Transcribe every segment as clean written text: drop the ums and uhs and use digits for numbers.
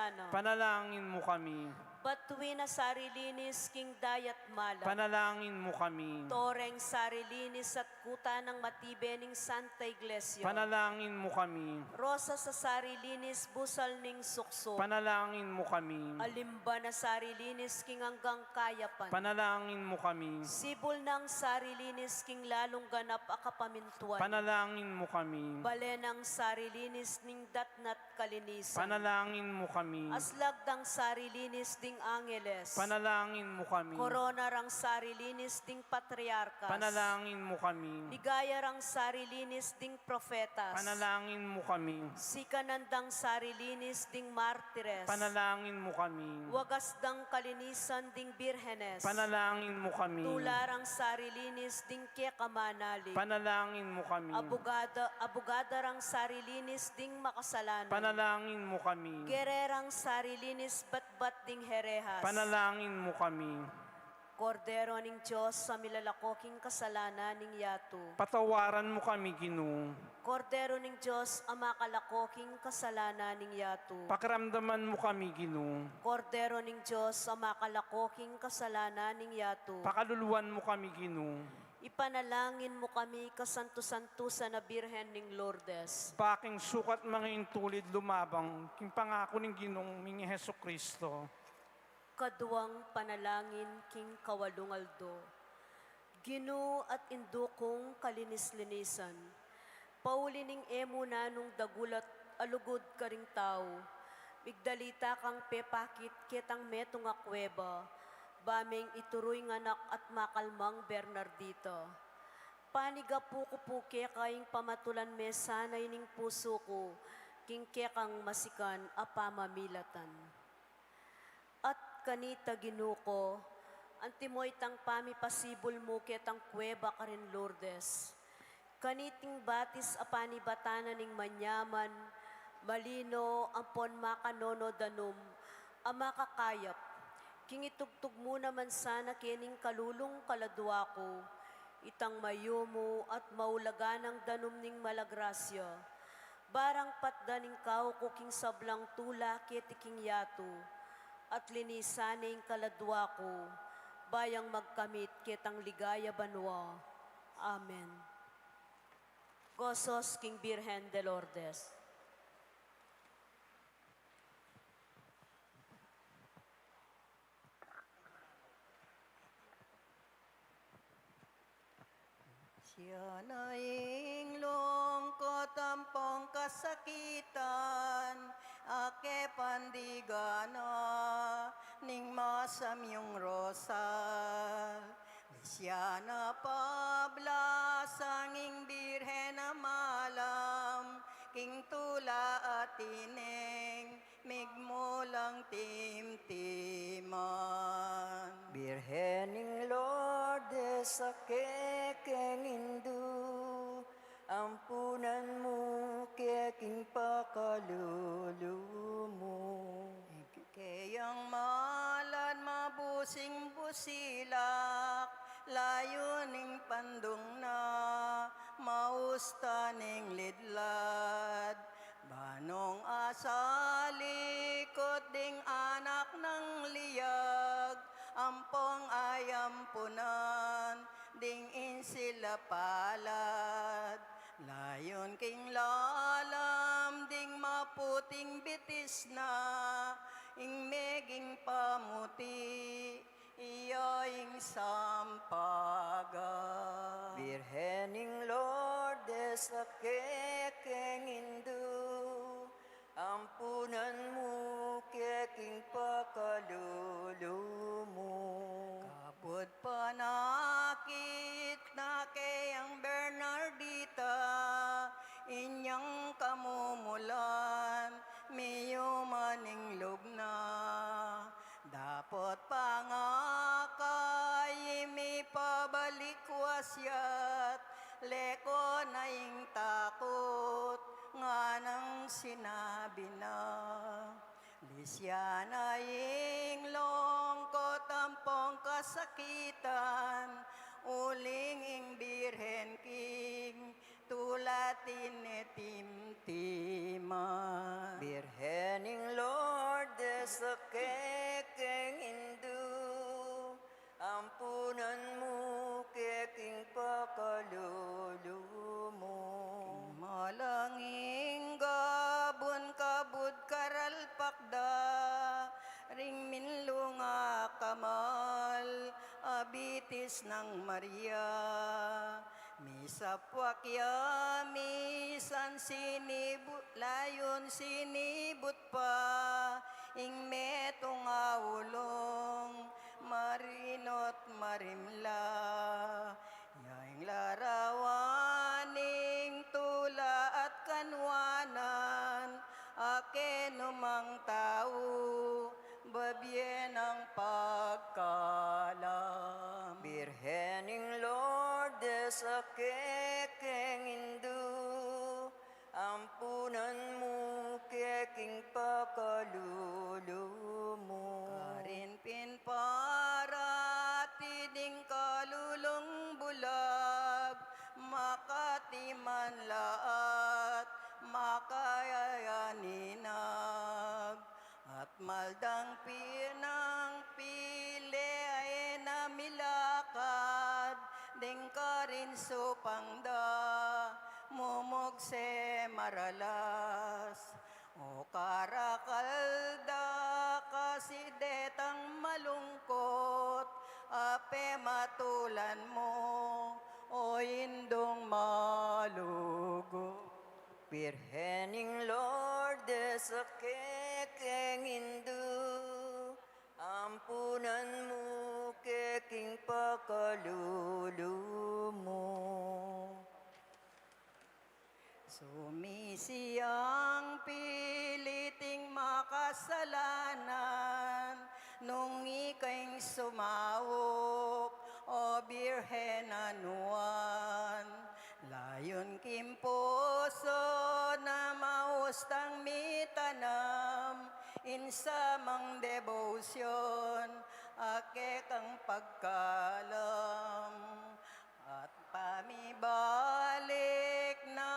Kristiano. Panalangin mo kami. Batuin na sarilinis king dayat malam. Panalangin mo kami. Toreng sarilinis at kuta ng matibening Santa Iglesia. Panalangin mo kami. Rosa sa sarilinis busal ning sukso. Panalangin mo kami. Alimba na sarilinis king hanggang kayapan. Panalangin mo kami. Sibol ng sarilinis king lalong ganap akapamintuan. Panalangin mo kami. Bale ng sarilinis ning datnat kalinisan. Panalangin mo kami. Aslag ng sarilinis ding angeles. Panalangin mo kami. Korona rang sarilinis ding patriarkas. Panalangin mo kami. Ligaya rang sarilinis ding profetas. Panalangin mo kami. Sikanandang sarilinis ding martires. Panalangin mo kami. Wagas dang kalinisan ding birhenes. Panalangin mo kami. Tularang sarilinis ding kekamanali. Panalangin mo kami. Abogada rang sarilinis ding makasalanan. Panalangin mo kami. Gererang sarilinis batbat ding herehas. Panalangin mo kami. Kordero ning Diyos sa milalakoking kasalanan ning yato. Patawaran mo kami, Ginoo. Kordero ning Diyos ang makalakoking kasalanan ning yato. Pakiramdaman mo kami, Ginoo. Kordero ning Diyos ang makalakoking kasalanan ning yato. Pakaluluwan mo kami, Ginoo. Ipanalangin mo kami kasanto-santo sa na Birhen ning Lourdes. Paking sukat mga intulid lumabang, king pangako ng Ginoong mingi Heso Kristo. Kaduwang panalangin king kawalungaldo. Ginoo at indukong kalinis-linisan. Pauli ning emo na nung dagulat alugod ka ring tao. Bigdalita kang pepakit kitang metong akweba. Baming ituroy nganak at makalmang Bernardito. Panigapuko-puke kaying pamatulan me sanay ning puso ko. King kekang masikan apamamilatan. At kanita ginuko, antimoy tang pamipasibol mo ketang kuweba ka rin Lourdes. Kaniting batis apani batana ning manyaman, malino ampon makanono danum, amakakayap. Kingitugtog mo naman sana kining kalulong kaladwa ko, itang mayo mo at maulaganang danum ning malagrasya. Barang patdaning kao ko king sablang tula ketiking yato, at linisaning kaladwa ko, bayang magkamit kitang ligaya banwa. Amen. Gozos King Birhen de Lourdes. Siya na inglong ko tampong kasakitan, ake pandigana, ning masamyong rosal. Siya na pablasanging birhen na malam, king tula at tineng, migmulang timtiman. Birhening Lourdes sa kekeng indu, ampunan mo keking pakalulu mo. Kayang malan mabusing busilak, layuning pandong na, maustaning lidlad. Banong asalikot ding anak ng liyag, ampong ayampunan, ding insila palad. Layon king lalam, ding maputing bitis na, ing meging pamuti, iyoing sampaga. Birhening Lourdes sa kekeng indu, ampunan mo keking pakalulu mo. Kapod panakit na kayang Bernardita, inyang kamumulan, miyumaning lugna. Dapat pangakay, mi pabalikwasyat, leko na ing takot, nga nang sinabi na. Lisya na ing longkot tampong kasakitan, uling ing birhen king, tulatin ni timtiman. Birhening Lourdes sa kekeng Hindu, ampunan mo keking pakalulumo. Malanging gabon kabud karalpakda, ring minlunga kamal, abitis ng Maria. Misapwakya, misan layon sinibut pa, ing metong aulong, marinot marimla. Yaing larawaning tula at kanwanan, aken umang tao, babyen ang pagkalam. Birhening Lourdes sa kekeng Hindu, ampunan mo keking pakalulumo. Karin pinpara tiding kalulong bulag, makatiman laat, makayayaninag. At maldang pinang pili ay namilakad, ding ka rin supangda, mumugse maralas. O karakalda kasi detang malungkot, ape matulan mo, o indong malugo. Birhening Lourdes sa kekeng Hindu, ampunan mo keking pakalulumo. Sumisiyang piliting makasalanan, nung ika'y sumawok, o Birhen anuan. Layon kimposo na maustang mitanam, insamang debosyon, ake kang pagkalam. At pamibalik na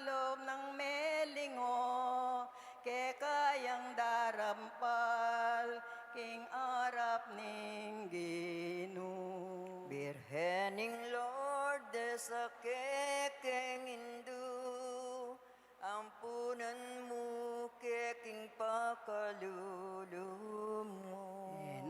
loob ng melingo, ke kayang darampal, king arap ning Ginoo. Birhening Lourdes sa kekeng Hindu, ampunan mo keking pakalulumo.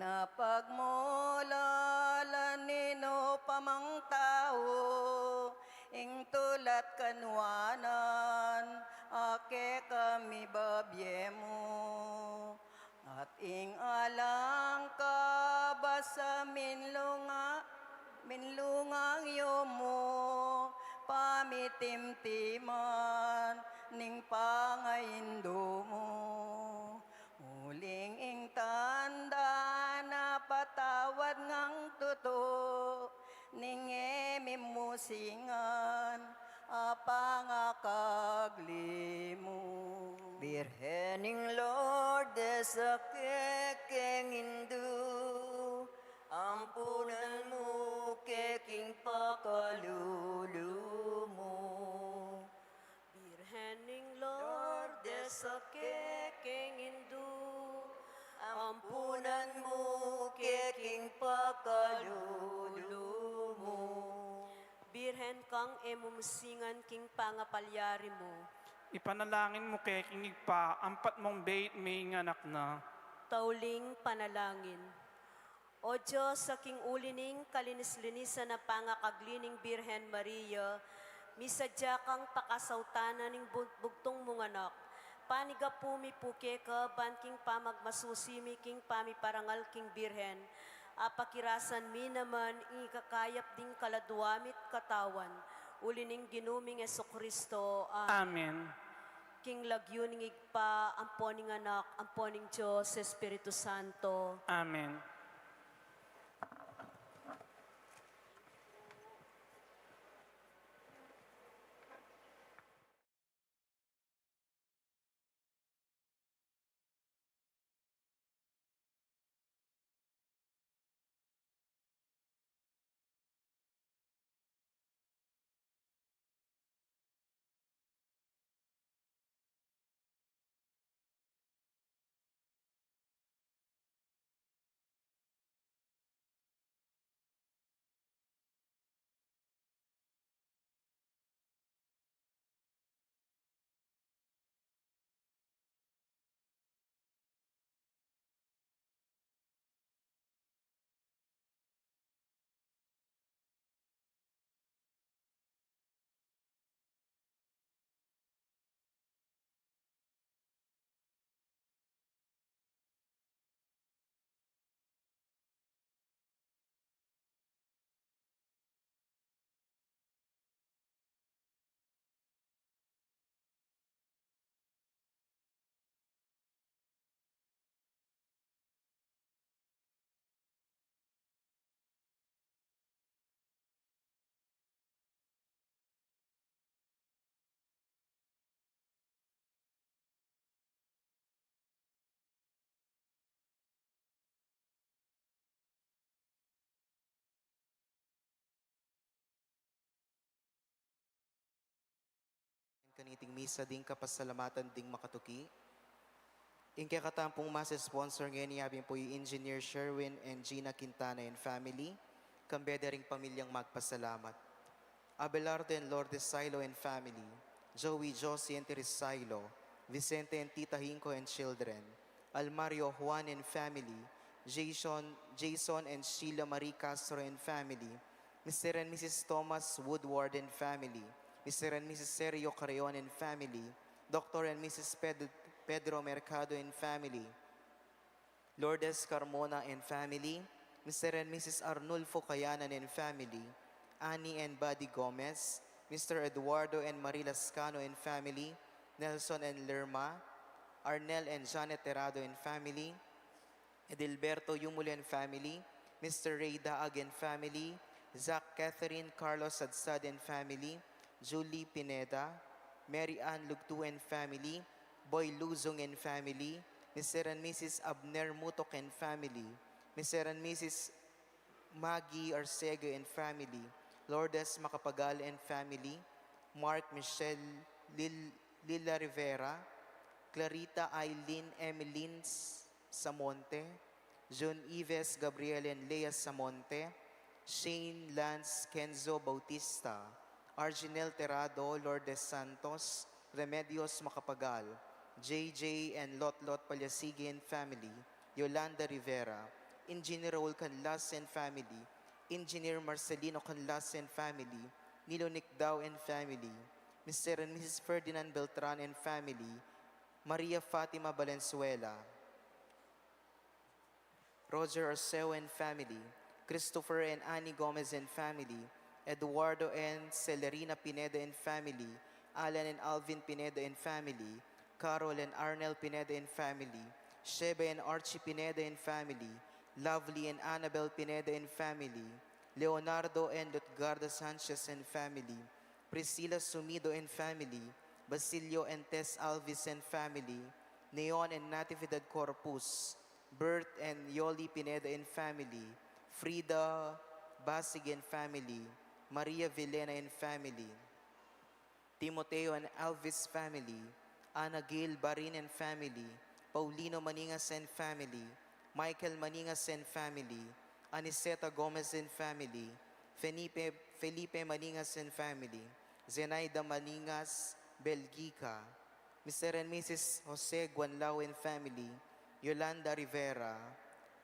Napagmulalan nino pamang tao, ing tulat kanwanan, ake kami babyemo. At ing alang ka basa minlungang yomo, pamitimtiman, ning pangaindo mo. Uling ing tanda na patawad ngang tuto, ning emimusingan, apangakaglimo. Birhening Lourdes sa kekeng Hindu, ampunan mo keking pakalulumo. Birhening Lourdes sa kekeng Hindu, Ampunan mo keking pakalulumo. Birhen kang emumsingan king pangapalyari mo. Ipanalangin mo keking igpa, ampat mong bait may anak na. Tauling panalangin. O Diyos, sa king ulining kalinis-linisan na pangakaglining Birhen Maria, misadya kang pakasautanan ning bugtong mong anak. Paniga pumi puke ka, ban king pamagmasusimi king pamiparangal king Birhen. Apakirasan mi naman, ikakayap ding kaladuamit katawan. Ulining ginuming Esokristo. Amen. King lagyuning igpa, amponing anak, amponing Diyos, Espiritu Santo. Amen. iting misa ding kapasalamatan ding makatuki. Ingke katampong mas sponsor ngayon niyabing po yung Engineer Sherwin and Gina Quintana and family, kambeda ring pamilyang magpasalamat. Abelardo and Lourdes Silo and family, Joey, Josie and Teres Silo, Vicente and Tita Hinco and children, Almario, Juan and family, Jason and Sheila Marie Castro and family, Mr. and Mrs. Thomas Woodward and family, Mr. and Mrs. Sergio Carreon and family, Dr. and Mrs. Pedro Mercado and family, Lourdes Carmona and family, Mr. and Mrs. Arnulfo Cayanan and family, Annie and Buddy Gomez, Mr. Eduardo and Marie Lascano and family, Nelson and Lerma, Arnel and Janet Terado and family, Edilberto Yumule and family, Mr. Ray Daag and family, Zach Catherine Carlos Sadsad and family, Julie Pineda, Mary Ann Lugtu and family, Boy Luzong and family, Mr. and Mrs. Abner Mutok and family, Mr. and Mrs. Maggie Arcego and family, Lourdes Macapagal and family, Mark Michelle Lila Rivera, Clarita Eileen Emeline Samonte, June Ives Gabriel and Lea Samonte, Shane Lance Kenzo Bautista, Arginel Terado Lourdes Santos, Remedios Macapagal, JJ and Lot Palyasigi and family, Yolanda Rivera, Engineer Raul Canlas and family, Engineer Marcelino Canlas and family, Nilo Nicdao and family, Mr. and Mrs. Ferdinand Beltran and family, Maria Fatima Valenzuela, Roger Arceo and family, Christopher and Annie Gomez and family, Eduardo and Celerina Pineda and family, Alan and Alvin Pineda and family, Carol and Arnel Pineda and family, Sheba and Archie Pineda and family, Lovely and Annabel Pineda and family, Leonardo and Lutgarda Sanchez and family, Priscilla Sumido and family, Basilio and Tess Alvis and family, Neon and Natividad Corpus, Bert and Yoli Pineda and family, Frida Basig and family, Maria Villena and family, Timoteo and Alvis family, Ana Gail Barin and family, Paulino Maningas and family, Michael Maningas and family, Aniseta Gomez and family, Felipe Maningas and family, Zenaida Maningas Belgica, Mr. and Mrs. Jose Guanlao and family, Yolanda Rivera,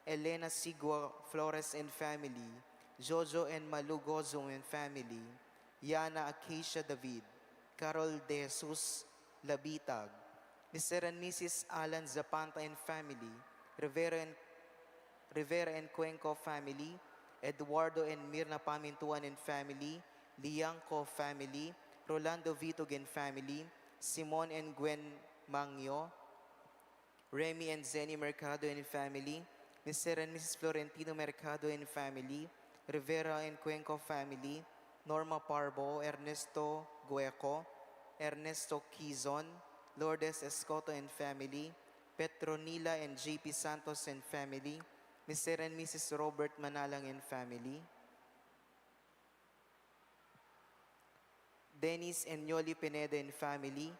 Elena Sigua Flores and family, Jojo and Malu Gozong and family, Yana Acacia David, Carol De Jesus Labitag, Mr. and Mrs. Alan Zapanta and family, Rivera and Cuenco family, Eduardo and Mirna Pamintuan and family, Liangco family, Rolando Vitog and family, Simon and Gwen Mangyo, Remy and Zenny Mercado and family, Mr. and Mrs. Florentino Mercado and family, Rivera and Cuenco family, Norma Parbo, Ernesto Gueco, Ernesto Quizon, Lourdes Escoto and family, Petronila and JP Santos and family, Mr. and Mrs. Robert Manalang and family, Dennis and Yoli Pineda and family,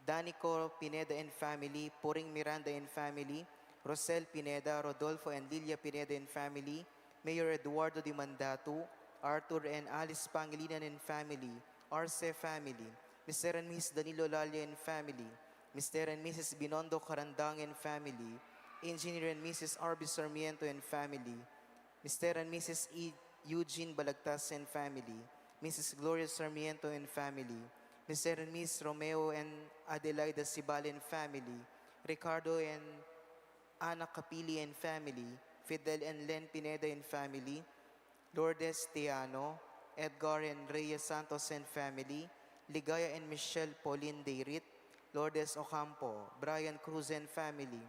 Danico Pineda and family, Puring Miranda and family, Rosel Pineda, Rodolfo and Lilia Pineda and family, Mayor Eduardo Di Mandatu, Arthur and Alice Pangilinan and family, Arce family, Mr. and Mrs. Danilo Lalia and family, Mr. and Mrs. Binondo Carandang and family, Engineer and Mrs. Arby Sarmiento and family, Mr. and Mrs. Eugene Balagtas and family, Mrs. Gloria Sarmiento and family, Mr. and Miss Romeo and Adelaida Sibal and family, Ricardo and Ana Capili and family, Fidel and Len Pineda and family, Lourdes Tiano, Edgar and Reyes Santos and family, Ligaya and Michelle Pauline Deirit, Lourdes Ocampo, Brian Cruz and family,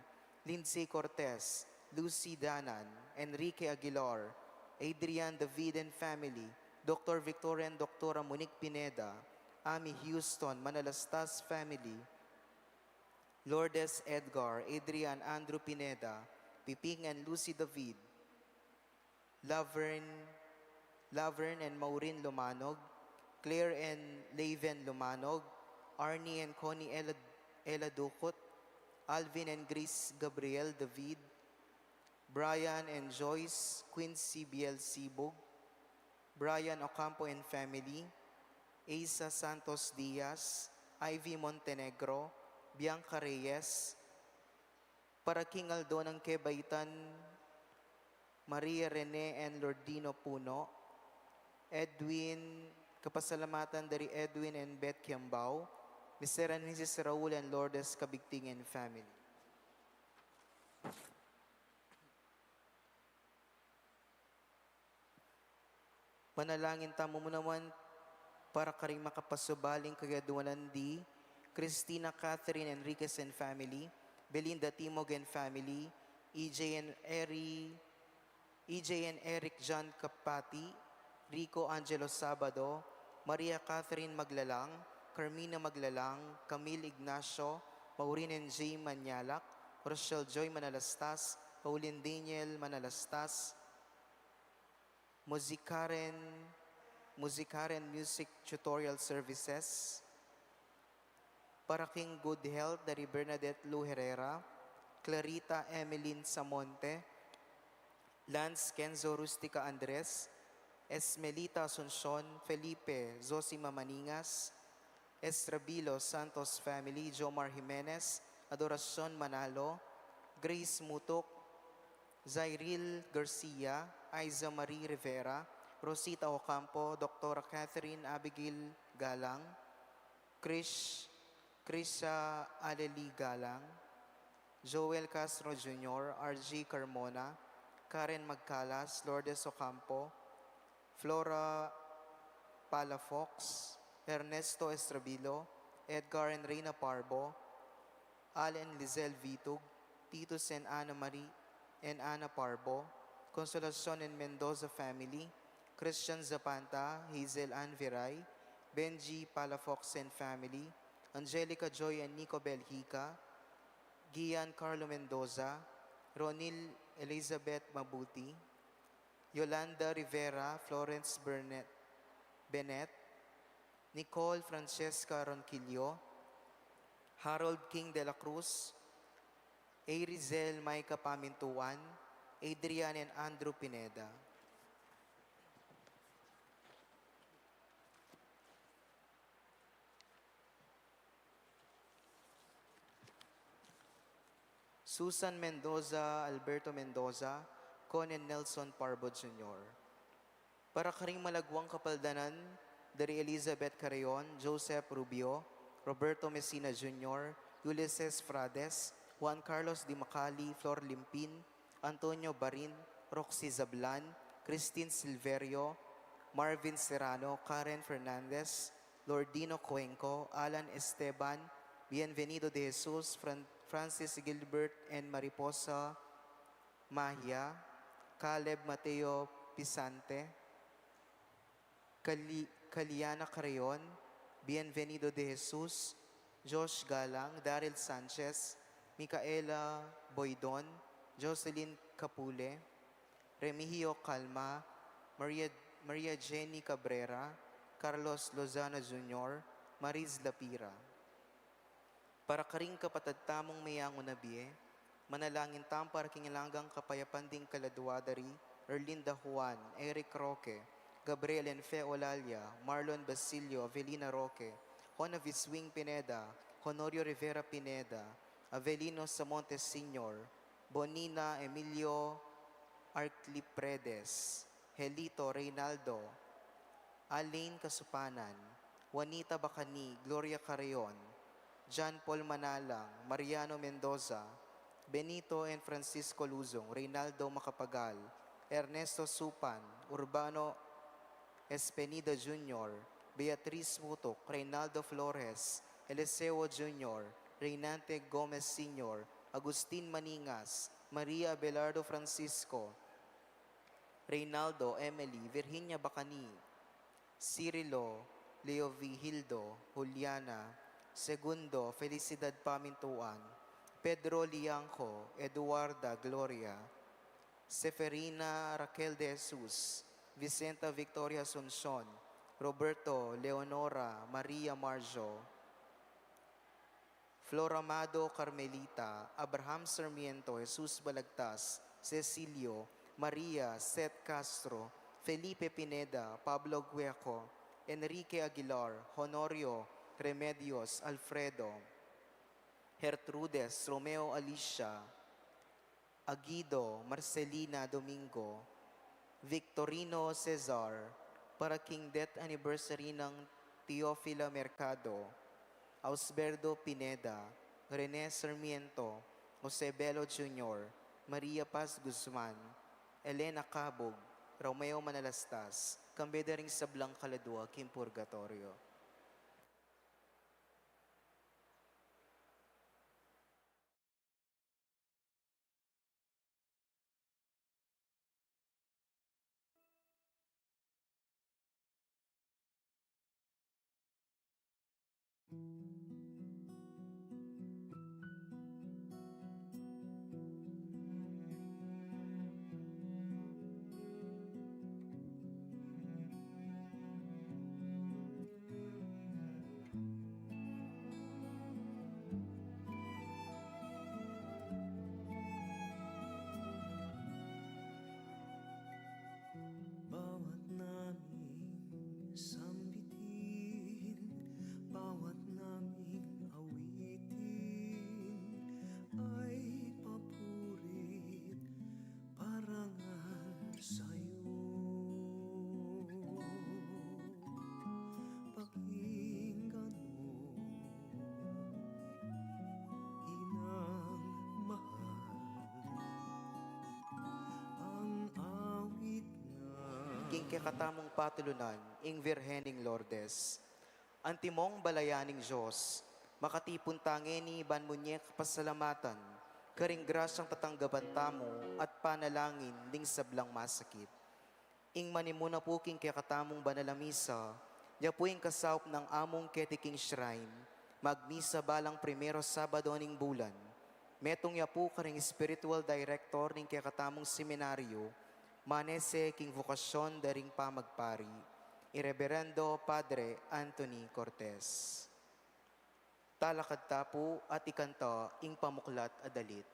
Lindsay Cortez, Lucy Danan, Enrique Aguilar, Adrian David and family, Dr. Victoria and Dr. Monique Pineda, Amy Houston, Manalastas family, Lourdes Edgar, Adrian Andrew Pineda, Piping and Lucy David, Laverne and Maureen Lumanog, Claire and Laven Lumanog, Arnie and Connie Ella Ducot, Alvin and Grace Gabriel David, Brian and Joyce Quincy Biel Sibog, Brian Ocampo and family, Asa Santos Diaz, Ivy Montenegro, Bianca Reyes, para King Aldo ng Kebaitan, Maria Rene and Lordino Puno, Edwin, kapasalamatan dari Edwin and Beth Kiambao, Mr. and Mrs. Raul and Lourdes Kabigting and family. Manalangin tamo mo naman para karing makapasubaling kagaduanan di Christina Catherine Enriquez and family, Belinda Timog and family, EJ and Eric John Kapati, Rico Angelo Sabado, Maria Catherine Maglalang, Carmina Maglalang, Camille Ignacio, Maureen and J. Manyalak, Rochelle Joy Manalastas, Pauline Daniel Manalastas, Muzikaren Music Tutorial Services, para King Good Health dari Bernadette Lu Herrera, Clarita Emeline Samonte, Lance Kenzo Rustica Andres, Esmelita Asuncion, Felipe Zosima Maningas, Estrabilo Santos family, Jomar Jimenez, Adoracion Manalo, Grace Mutok, Zairil Garcia, Aiza Marie Rivera, Rosita Ocampo, Dr. Catherine Abigail Galang, Krisha Aleli Galang, Joel Castro Jr., RG Carmona, Karen Magcalas, Lourdes Ocampo, Flora Palafox, Ernesto Estrabilo, Edgar and Reina Parbo, Allen Lizelle Vitug, Titus and Ana Marie and Ana Parbo, Consolacion and Mendoza family, Christian Zapanta, Hazel Ann Viray, Benji Palafox and family, Angelica Joy and Nico Belhica, Gian Carlo Mendoza, Ronil Elizabeth Mabuti, Yolanda Rivera, Florence Bennett, Nicole Francesca Ronquillo, Harold King de la Cruz, Arizel Maika Pamintuan, Adrian and Andrew Pineda. Susan Mendoza, Alberto Mendoza, Conan Nelson Parbo Jr. Para karing malagwang kapaldanan, dari Elizabeth Carreon, Joseph Rubio, Roberto Messina Jr., Ulysses Frades, Juan Carlos Di Macali, Flor Limpin, Antonio Barin, Roxy Zablan, Christine Silverio, Marvin Serrano, Karen Fernandez, Lordino Cuenco, Alan Esteban, Bienvenido de Jesus, Francis Gilbert and Mariposa Mahia, Caleb Mateo Pisante, Caliana Carreon, Bienvenido de Jesus, Josh Galang, Daryl Sanchez, Micaela Boydon, Jocelyn Capule, Remigio Calma, Maria Jenny Cabrera, Carlos Lozano Jr., Mariz Lapira. Para karing kapatagtamong mayang unabie, manalangin tam para kingilangang kapayapan ding kaladwa dari Erlinda Juan, Eric Roque, Gabriel Enfe Olalia, Marlon Basilio, Avelina Roque, Hona Viswing Pineda, Honorio Rivera Pineda, Avelino Samontes Sr., Bonina Emilio Arclipredes, Helito Reynaldo, Alain Kasupanan, Juanita Bacani, Gloria Carreon, John Paul Manalang, Mariano Mendoza, Benito and Francisco Luzong, Reynaldo Macapagal, Ernesto Supan, Urbano Espenida Jr., Beatriz Mutok, Reynaldo Flores, Eliseo Jr., Reynante Gomez Sr., Agustin Maningas, Maria Abelardo Francisco, Reynaldo Emily, Virginia Bacani, Cirilo, Leo Vigildo, Juliana, Segundo, Felicidad Pamintuan, Pedro Lianco, Eduarda Gloria, Seferina Raquel de Jesus, Vicenta Victoria Asuncion, Roberto Leonora Maria Marjo, Floramado Carmelita, Abraham Sarmiento, Jesus Balagtas, Cecilio, Maria Seth Castro, Felipe Pineda, Pablo Gueco, Enrique Aguilar, Honorio Remedios, Alfredo, Gertrudes, Romeo Alicia, Aguido, Marcelina Domingo, Victorino Cesar, para King Death Anniversary ng Teofila Mercado, Ausberdo Pineda, Rene Sarmiento, Jose Belo Jr., Maria Paz Guzman, Elena Cabog, Romeo Manalastas, kambeda ring sablang kaladwa, Kim Purgatorio. Bawat naming sambitin, bawat naming awitin ay papurit parangal sa'yo. Pakinggan mo, inang mahal, ang awit na King kakatamong patulunan, ing Virhening Lourdes. Antimong balayaning Diyos, makatipon tangeni ban munyek pasalamatan, karing grasyang tatanggaban tamo at panalangin ding sablang masakit. Ing manimuna po king kakatamong banalamisa, ya po ing kasaup ng among Ketiking Shrine, magmisa balang primero Sabado ning bulan. Metong ya po karing spiritual director ning kakatamong seminaryo, manese king vokasyon daring pamagpari, Ireverendo Padre Anthony Cortez. Talakad tapo at ikanta ing pamuklat adalit.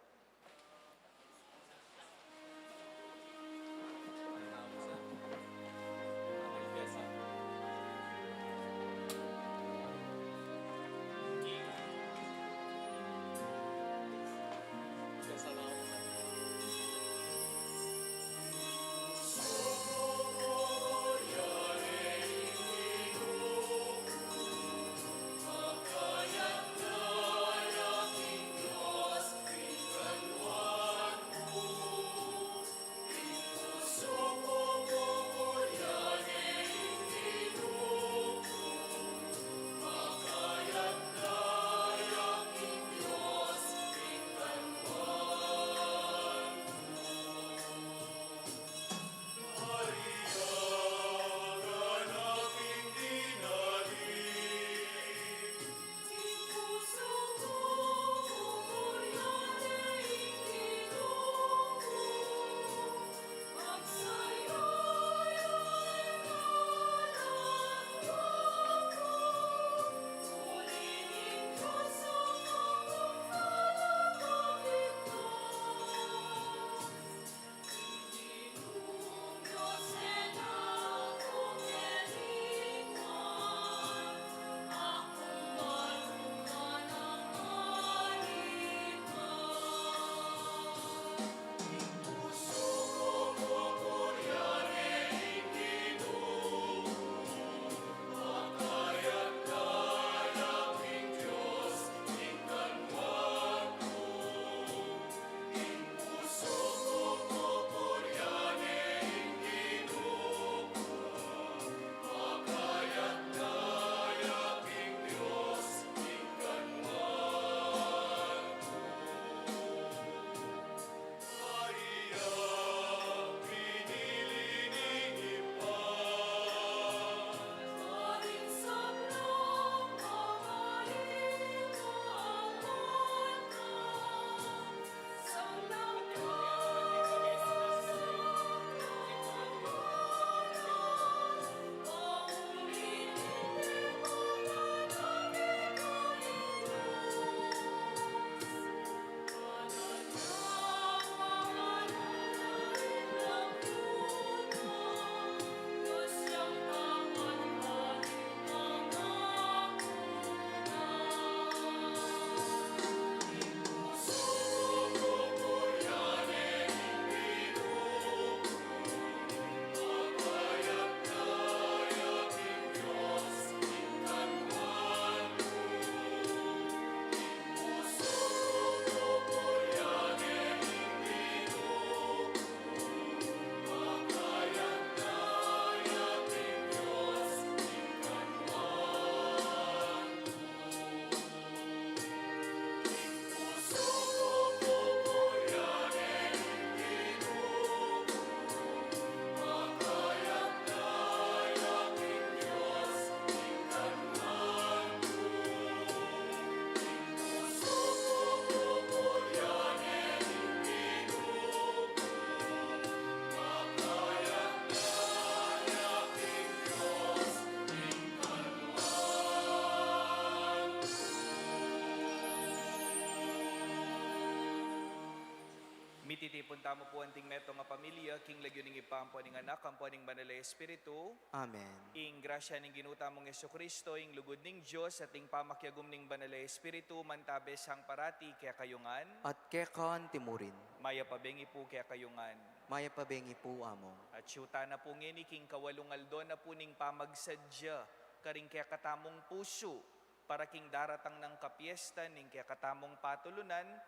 Mititipon tamo po anting meto nga pamilya, king lagyo ning ipampo ning anak, kampo ning banal espiritu, Amen. ing grasya ning ginuta mong Yesu Kristo, ing lugod ning Dios at ing pamakyagom ning banal espiritu, mantabe sang parati kaya kayungan, At kekan timurin, maya pabengi po kaya kayungan. maya pabengi po amo. At syuta na po ngini, king kawalungaldo na po ning pamagsadya, karing kaya katamong puso, para king daratang ng kapiesta, ning kaya katamong patulunan,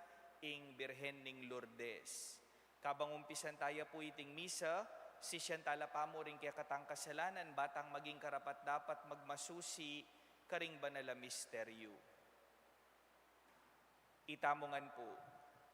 ing Birhen ning Lourdes. Kabang umpisan tayo po iting misa, si Shantala pamo rin kaya katang kasalanan, batang maging karapat dapat magmasusi, karing banala misteryo. Itamongan po.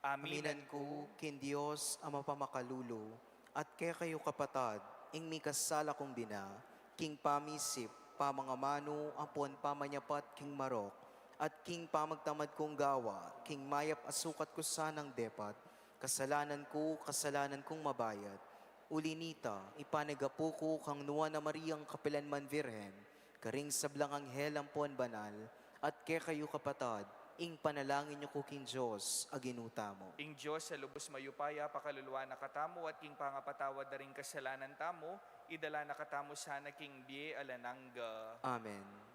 Aminan ko, kin Diyos ang mapamakalulo, at kaya kayo kapatad, ing mi kasala kong bina, king pamisip, pamangamano, ampon pamanyapat, king marok, at king pamagtamad kong gawa, king mayap asukat ko sanang depat, kasalanan kong mabayad. Ulinita, ipanagapo ko kang nuwa na Mariang Kapilanman Virhen, karing sablang anghel ampon banal, at kaya kayo kapatad, ing panalangin niyo ko king Diyos, aginuta mo. Ing Diyos sa lubos mayupaya, pakaluluwa na katamo, at king pangapatawad na ring kasalanan tamo, idala na katamo sana king biye alanangga. Amen.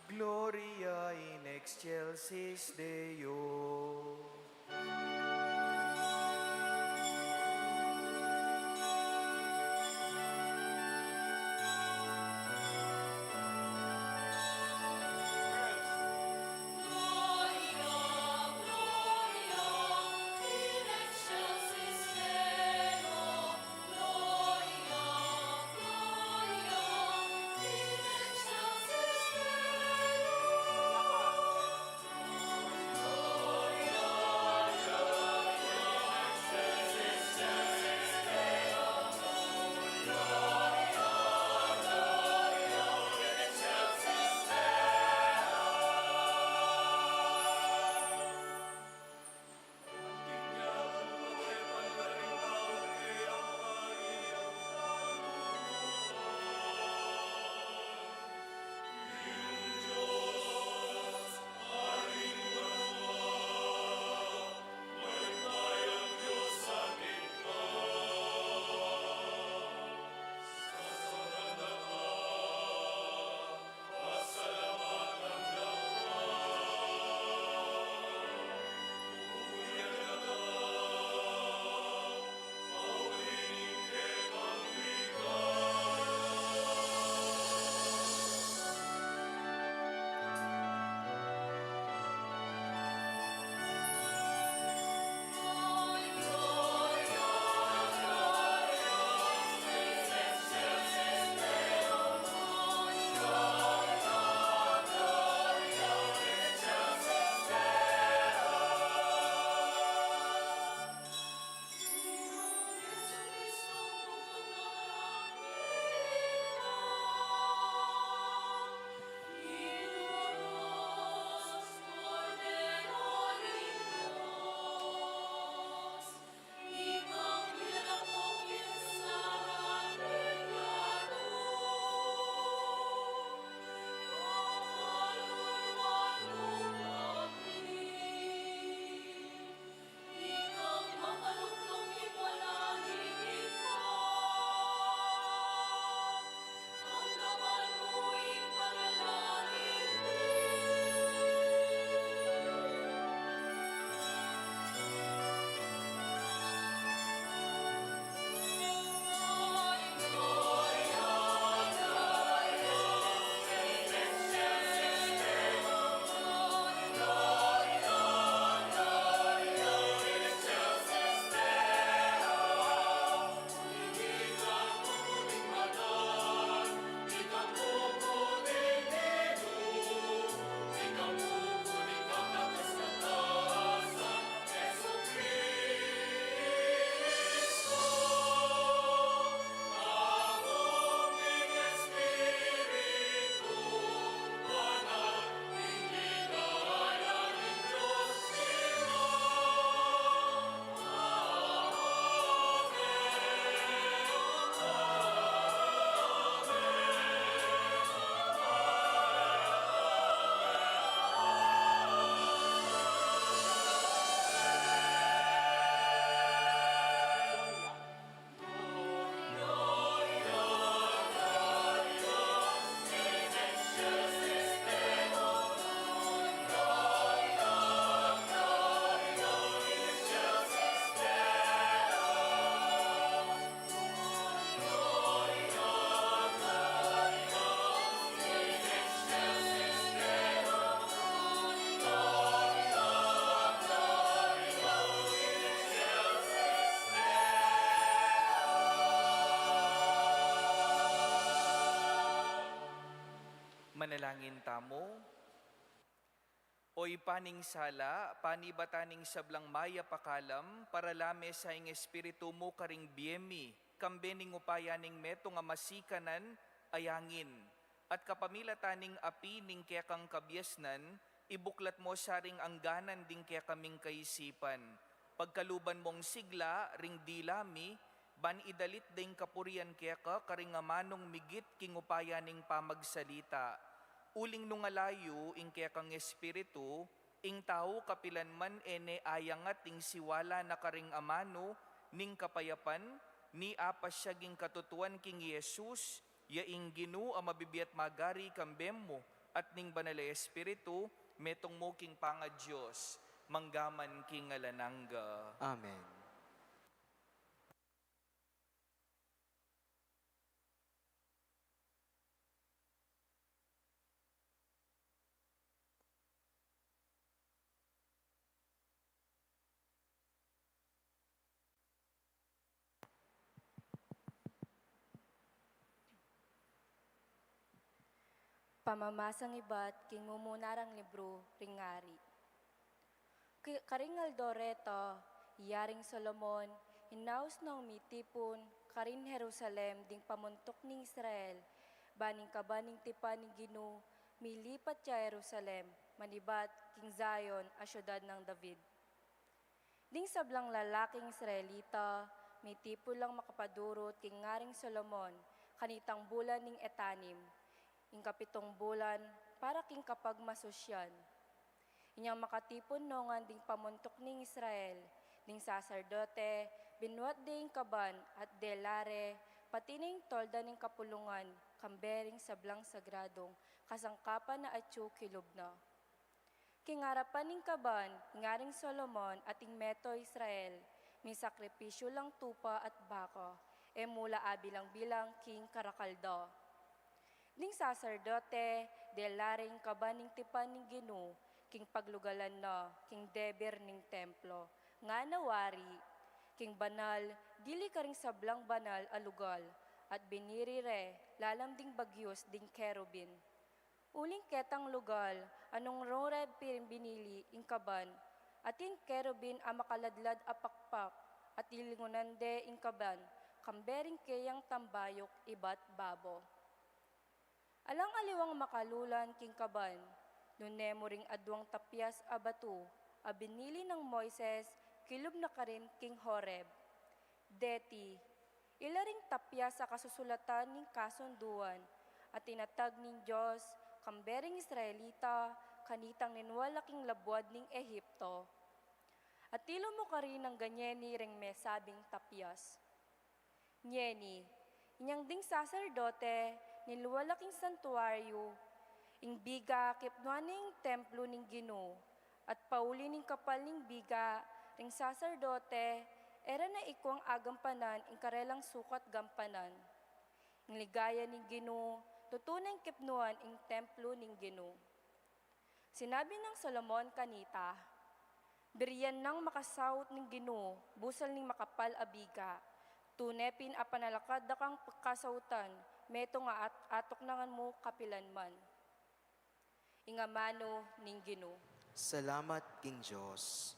Gloria in excelsis Deo. Manalangin tamo. Oy paning sala, panibataning sablang maya pakalam, para lame sa ing espiritu mo karing biemi, kambening upayaning meto nga masikanan, ayangin. At kapamilataning api ning kaya kang kabyesnan, ibuklat mo saring angganan ding kaya kaming kaisipan. Pagkaluban mong sigla, ring dilami, ban idalit ding kapurian kaya ka, karing amanong migit king upayaning pamagsalita. Uling nungalayo, ing kaya kang espiritu, ing tao kapilan man ene ayangat ing siwala na karing amano, ning kapayapan, ni apas siya ging katutuan king Jesus, ya ing Ginu ang mabibiyat magari kambem mo, at ning banala espiritu, metong mo king panga Diyos, manggaman king alanangga. Amen. Pamamasang iba't king mumunarang libro ringari. Karing Aldoreto, yaring Solomon, hinaus na umitipon, karin Jerusalem, ding pamuntok ni Israel, baning kabaning tipan ni Ginu, milipat siya Jerusalem, manibat king Zion, a syudad ng David. Ding sablang lalaking Israelita, mitipon lang makapadurot king ngaring Solomon, kanitang bulan ning etanim, ing kapitong bulan, para king kapag masosyan. Inyang makatipon nongan ding pamuntok ning Israel, ding saserdote, binuat ding kaban at delare, pati ning tolda ning kapulungan, kambering sablang sagradong, kasangkapan na atyo kilob na. Kingarapan ning kaban, ngaring Solomon at ing meto Israel, may sakripisyo lang tupa at baka, e mula abilang bilang king karakaldo. Ning saserdote, delaring kaban ning tipan ning Ginu, king paglugalan na, king deber ning templo, nga nawari, king banal, dili karing sablang banal alugal, at binirire, lalam ding bagyos ding kerubin. Uling ketang lugal, anong rored piring binili, ing kaban, at ing kerubin a makaladlad apakpak, at ilingunan de ing kaban, kambering kayang tambayok ibat babo. Alang aliwang makalulan king kaban, nun nemo ring adwang tapyas a batu, a binili ng Moises, kilob na karin king Horeb. Deti, ilaring tapyas sa kasusulatan ning kasunduan, at tinatag ning Diyos, kambering Israelita, kanitang ninwala king labwad ning Ehipto. At tilo mo karin ng ganyeni ring mesabing tapyas. Nyeni, inyang ding saserdote, nilwalaking santuaryo, ing biga kipnuaning templo ning Ginu, at pauli ning kapal ning biga, ring saserdote, era na ikwang agampanan ing karelang sukat gampanan. Ing ligaya ning Ginu, tutunang kipnuan ing templo ning Ginu. Sinabi ng Solomon kanita, biriyan nang makasawot ning Ginu, busal ning makapal abiga, tunepin a panalakad da kang pagkasautan, meto nga atok nangan mo kapilan man. Ingamano ning Ginu. Salamat, King Diyos.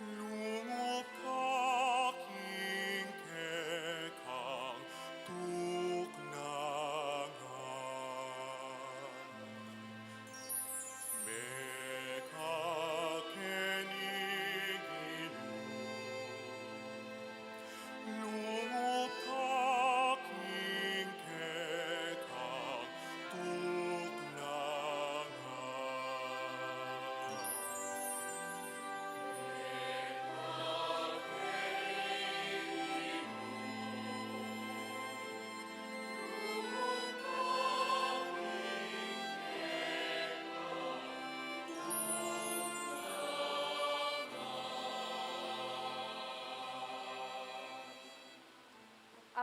Lumot ka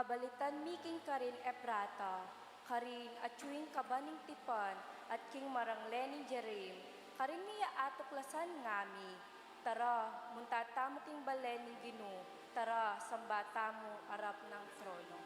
Abalitan mi king karin Eprata, karin at chewing kabaning tipan, at king maranglening Jerim, karin niya atuklasan ngami. Tara, muntatamo king balening Gino, tara, sambata mo arap ng trono.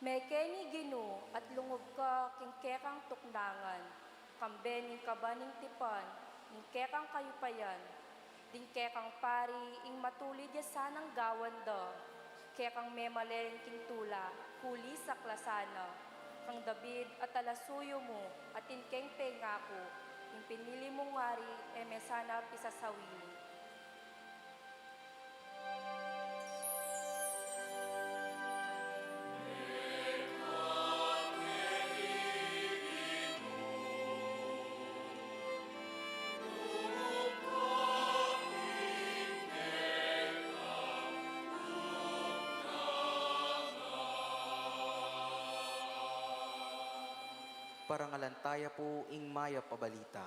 Mekeni Gino at lungog ka king kekang tuknangan, kambe ning kabaning tipan, ning kekang kayupayan, ding kekang pari ing matulid ya sanang gawanda, kekang memalering king tula, huli sa klasana, kang David at alasuyo mo at inkeng pengako, ing pinili mong ngari e mesana pisasawili. Parangalantaya po ing maya pabalita.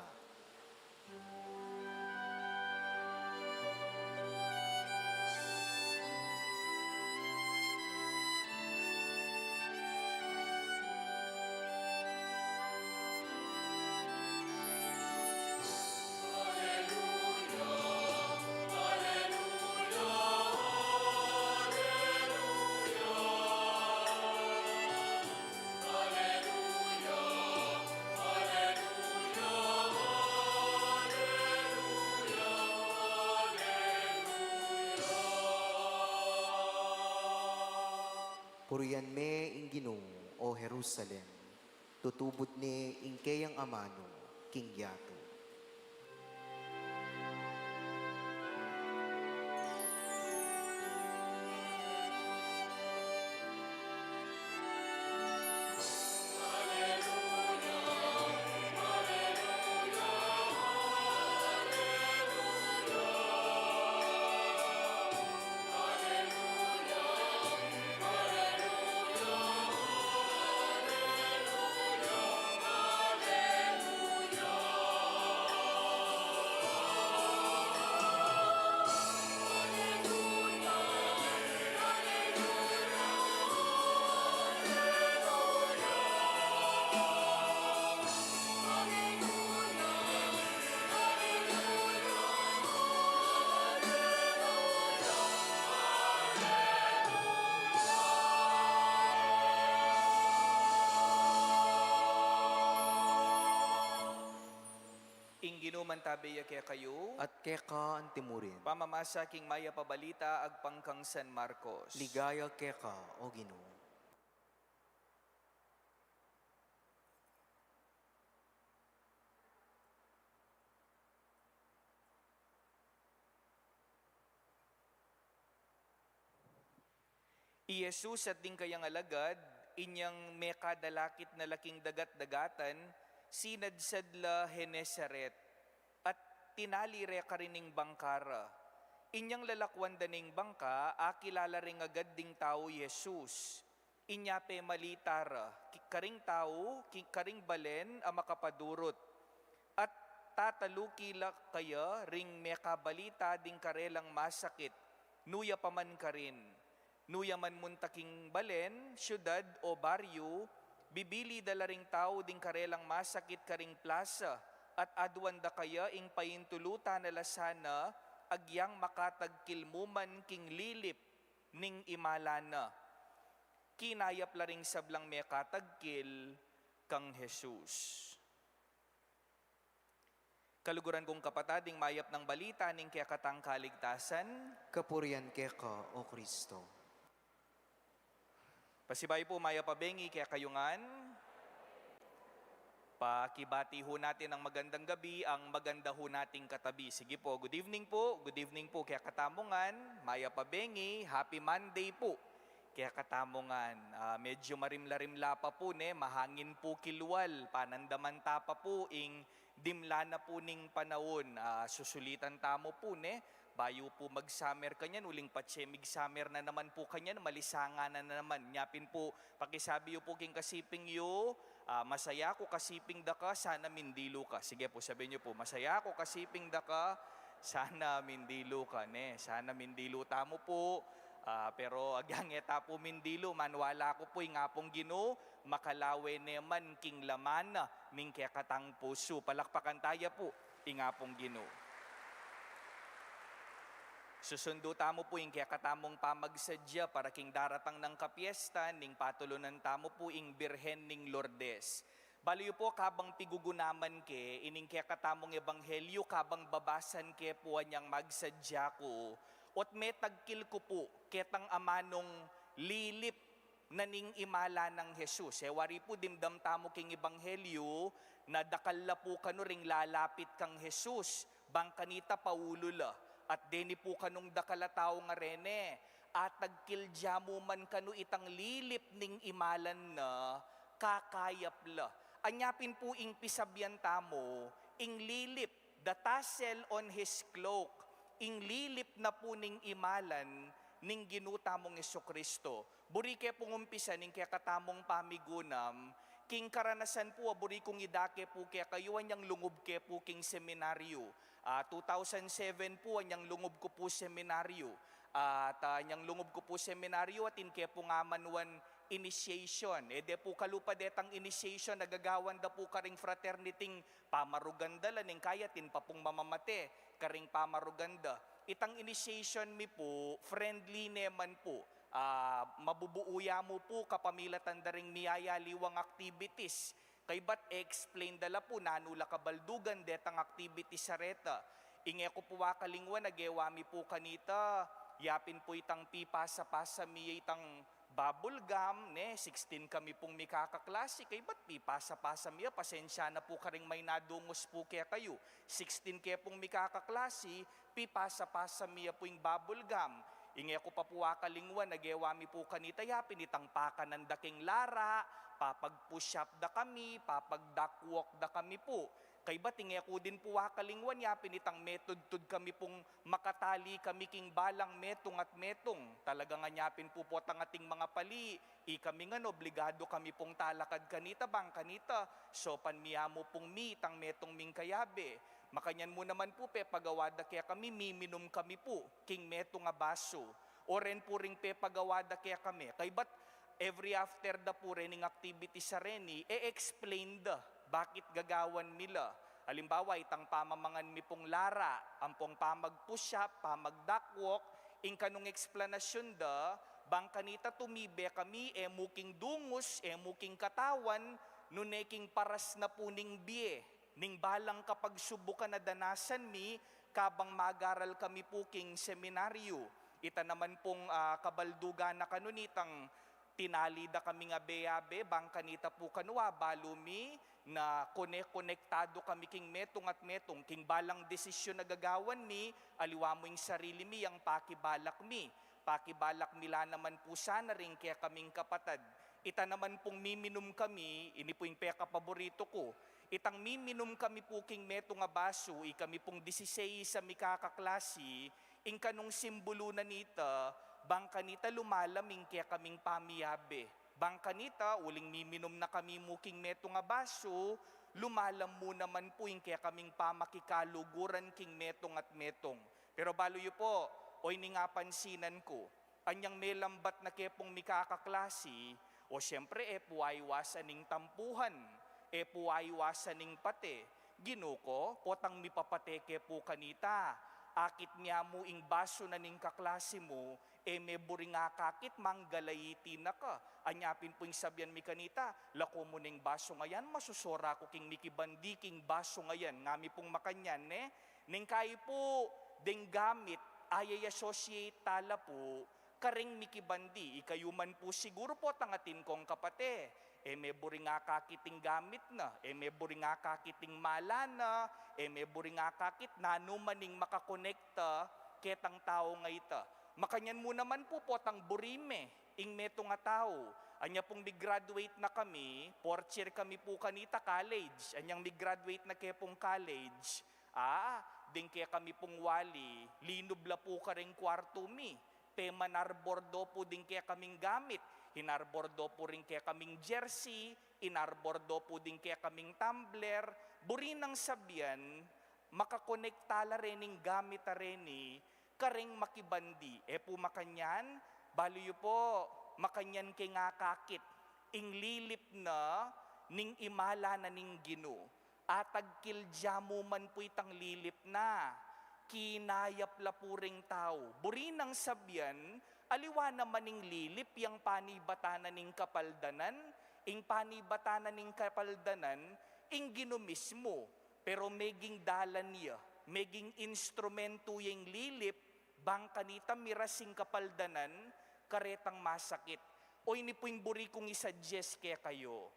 Puriyan me ing Ginoo, o Jerusalem, tutubod ni ing kayang amano, king yato. Mantabeya kaya kayo, At keka ang timurin. pamamasa king maya pabalita agpangkang San Marcos. Ligaya keka, o Ginoo. I Jesus at ding kayang alagad, inyang mekadalakit na laking dagat-dagatan, sinadsadla Henesaret, at tinalire ka rining bangkara. Inyang lalakwan daning bangka, akilala ring agad ding tao Jesus. Inyape malitara, karing tao, karing balen, ang makapadurot. At tatalukila kaya ring mekabalita ding karelang masakit, nuya paman ka rin. Nuya man muntaking balen, syudad o baryo, bibili dala ring tao ding karelang masakit karing plaza, at adwanda kaya ing payintuluta na lasana, agyang makatagkilmuman king lilip ning imalana. Kinayap la ring sablang mekatagkil kang Jesus. Kaluguran kong kapatading mayap ng balita ning kaya katang kaligtasan, Kapurian keka, o Kristo. pasibay po maya pabengi kaya kayungan. Pakibati ho natin ang magandang gabi, ang maganda ho nating katabi. Sige po, good evening po kaya katamungan, maya pabengi, happy Monday po. Kaya katamungan, medyo marimla-rimla pa po mahangin po kilwal, panandamanta pa po ing dimla na po ning panahon, susulitan tamo po ne, bayo po mag-summer kanyan, uling patsemig summer na naman po kanyan, malisanga na naman. Nyapin po, pakisabi yo po king kasiping yo, masaya ko kasiping da ka, sana mindilo ka. Sige po, sabihin nyo po, masaya ko kasiping da ka, sana mindilo ka, ne. Sana mindilo tamo po. Pero agyang eta po mindilo, manwala ko po nga pong Ginoo, makalawe neman king laman ning kaya katang puso. Palakpakan tayo po, nga pong Ginoo. Susundo tamo po yung kaya katamong pamagsadya para king daratang ng kapiesta ning patulunan tamo po ing Birhen ning Lourdes. Baliyo po kabang pigugunaman ke, ining kaya katamong ebanghelyo kabang babasan ke po niyang magsadya ko, ot may tagkil ko po ketang amanong lilip na ning imala ng Jesus. Wari po dimdam tamo king ebanghelyo na dakalla po kano ring lalapit kang Jesus, bang kanita paulula. At deni po kanong dakala tao nga rene, at tagkilja mo man kano itang lilip ning imalan na kakayap la. Anyapin po ing pisabyan tamo, ing lilip, the tassel on his cloak, ing lilip na po ning imalan ning ginutamong Jesucristo. Buri kaya pong umpisa ning kaya katamong pamigunam, king karanasan po, buri kong idake po kaya kayuan niyang lungob kaya po king seminaryo. 2007 po, anyang lungob ko po seminaryo. At anyang lungob ko po seminaryo at inke po nga manuan initiation. De po kalupadetang initiation, nagagawan da po karing fraterniting pamaruganda laning kayatin pa pong mamamate, karing pamaruganda. Itang initiation mi po, friendly neman po. Mabubuuya mo po kapamilatan daring miyaya liwang activities. Kay bat explain dala po nanula kabaldugan detang activity sa reta. Inge ko po wakalingwan nagewami po kanita. Yapin po itang pipa sa pasa miya itang bubble gum, ne, 16 kami pong mikakaklase. Kay bat pipa sa pasa miya, pasensya na po karing may nadungos po kaya kayo. 16 kaya pong mikakaklase, pipa sa pasa miya po yung bubble gum. Inge ko pa po wakalingwan, nagewami po kanita yapin itang pakanan daking lara, papag-push up da kami, papag-duckwalk da kami po. Kay ba tingi ako din po wakalingwan yapin itang metod-tud kami pong makatali kami king balang metong at metong. Talaga nga yapin po po ang ating mga pali. Kami nga obligado kami pong talakad kanita bang kanita. So panmiya mo pong itang metong ming kayabe. Makanyan mo naman po pagawada kaya kami miminum kami po king meto nga baso. O ren po ring pagawada kaya kami. Kay ba't every after da po rening activity sa reni, explain da bakit gagawan nila. Halimbawa, itang pamamangan mi pong lara, ang pong pamag-push up, pamag-duckwalk, ing kanong eksplanasyon da, bang kanita tumibe kami, muking dungos, muking katawan, nuneking paras na po ning biye. Ning balang kapag subukan na danasan mi, kabang magaral kami po king seminaryo. Ita naman pong kabaldugan na kanunitang tinali da kami nga beyabe, bang kanita po kanwa, balumi, na konektado kami king metong at metong, king balang desisyon na gagawan mi, aliwa mo yung sarili mi, ang pakibalak mi. Pakibalak nila naman po sana rin kaya kaming kapatad. Ita naman pong miminum kami, ini po yung paborito ko, itang miminum kami po king meto nga baso, kami pong 16 sa mikakaklase, ing kanong simbolo na nita, bang kanita lumalaming kaya kaming pamiyabe. Bang kanita, uling miminom na kami muking meto nga baso, lumalam mo naman po yung kaya kaming pamakikaluguran king metong at metong. Pero baloy po, oy ni nga pansinan ko, anyang may lambat na kepong mikakaklase, o syempre puaywasan ning tampuhan, puaywasan ning pate. Ginuko, potang mipapateke po kanita, akit niya mo ing baso na ning kaklase mo, may buring nga kakit, manggalayti na ka. Anyapin po yung sabihan mi kanita, lako mo ning baso ngayan, masusora ko king mikibandi king baso ngayan, ngami pong makanyan, ning kayo po, ding gamit, ayay associate tala po, karing mikibandi, ikayuman po siguro po tangatin kong kapate, may buring nga kakiting gamit na, may buring nga kakiting mala na, may buring nga kakit na numaning makakonekta ketang tao nga ita. Makanyan mo naman po potang burime, ing meto nga tao. Anya pong mig-graduate na kami, fourth year kami po kanita college. Anyang mig-graduate na kaya pong college, din kaya kami pong wali, linubla po ka rin kwarto mi. Manarbordo po din kaya kaming gamit. Hinarbordo po rin kaya kaming jersey, inarbordo po din kaya kaming tumbler. Buri ng sabyan, makakonektala rening gamit a reni, karing makibandi. Po makanyan, baliyo po, makanyan kay nga kakit. Ing lilip na, ning imala na ning Gino. Atag kiljamu man po itang lilip na. Kinayap la puring tao. Buri ng sabyan, aliwa naman ning lilip, yang panibatanan ning kapaldanan, ing panibatanan ning kapaldanan, ing Gino mismo. Pero meging dalan niya, meging instrumento yung lilip, bang kanita mirasing kapaldanan, karetang masakit. O ini po yung buri kong isuggest kaya kayo,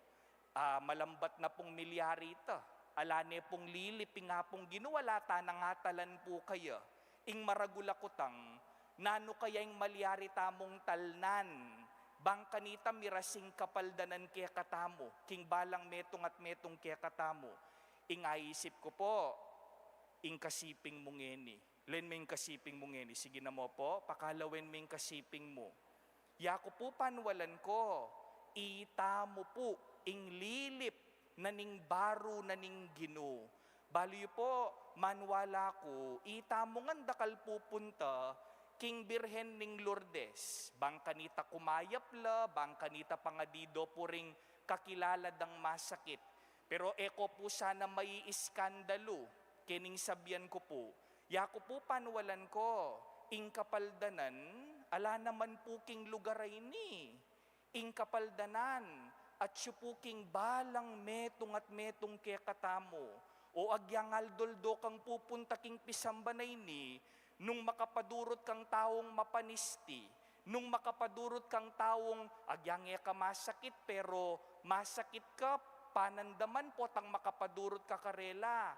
malambat na pong milyarita. Alane pong lilip, nga pong ginuwala tanangatalan po kaya. Ing maragulakutang, nano kaya yung malyari tamong talnan. Bang kanita mirasing kapaldanan kaya katamo, king balang metong at metong kaya katamo. Ing aisip ko po, ing kasiping mong ngeni. Len mo yung kasiping mong ngeni. Sige na mo po, pakalawin mo yung kasiping mo. Yako po panwalan ko, itamo po, ing lilip, naning baro naning Gino. Baliyo po, manwala ko, itamo nga dakal pupunta, king Birhen ning Lourdes. Bang kanita kumayap la, bang kanita pangadido po ring kakilala dang masakit. Pero eko po sana may iskandalo, kining sabyan ko po. Yako po panwalan ko, ing kapaldanan, ala naman po king lugar ay ni. Ing kapaldanan, at syupuking balang metong at metong kaya katamo, o agyangal doldo kang pupunta king pisambanay ni, nung makapadurot kang taong mapanisti, nung makapadurot kang taong agyangya ka masakit, pero masakit ka, panandaman po tang makapadurot ka karela,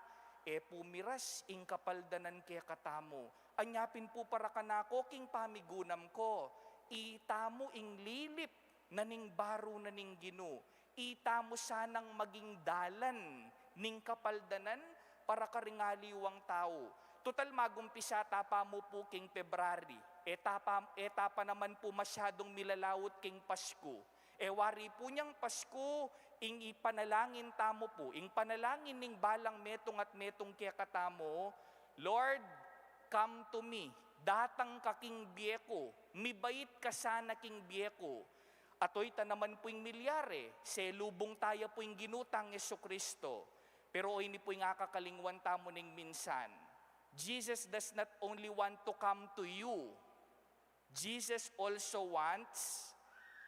pumiras ing kapaldanan kaya katamo. Anyapin po para kanako king pamigunam ko, itamo ing lilip, naning baro naning Gino. Itamo sanang maging dalan ning kapaldanan para karingaliwang tao. Total magumpisa tapa mo po king February. Etapa naman po masyadong milalawot king Pasko. Wari po niyang Pasko, ing ipanalangin tamo po. Ing panalangin ning balang metong at metong kaya katamo, Lord, come to me. Datang ka king biyeko. Mibait ka sana king biyeko. Ato'y naman po yung milyare, selubong tayo po yung ginutang Jesucristo. Pero o ini po yung akakalingwan tamo ning minsan. Jesus does not only want to come to you, Jesus also wants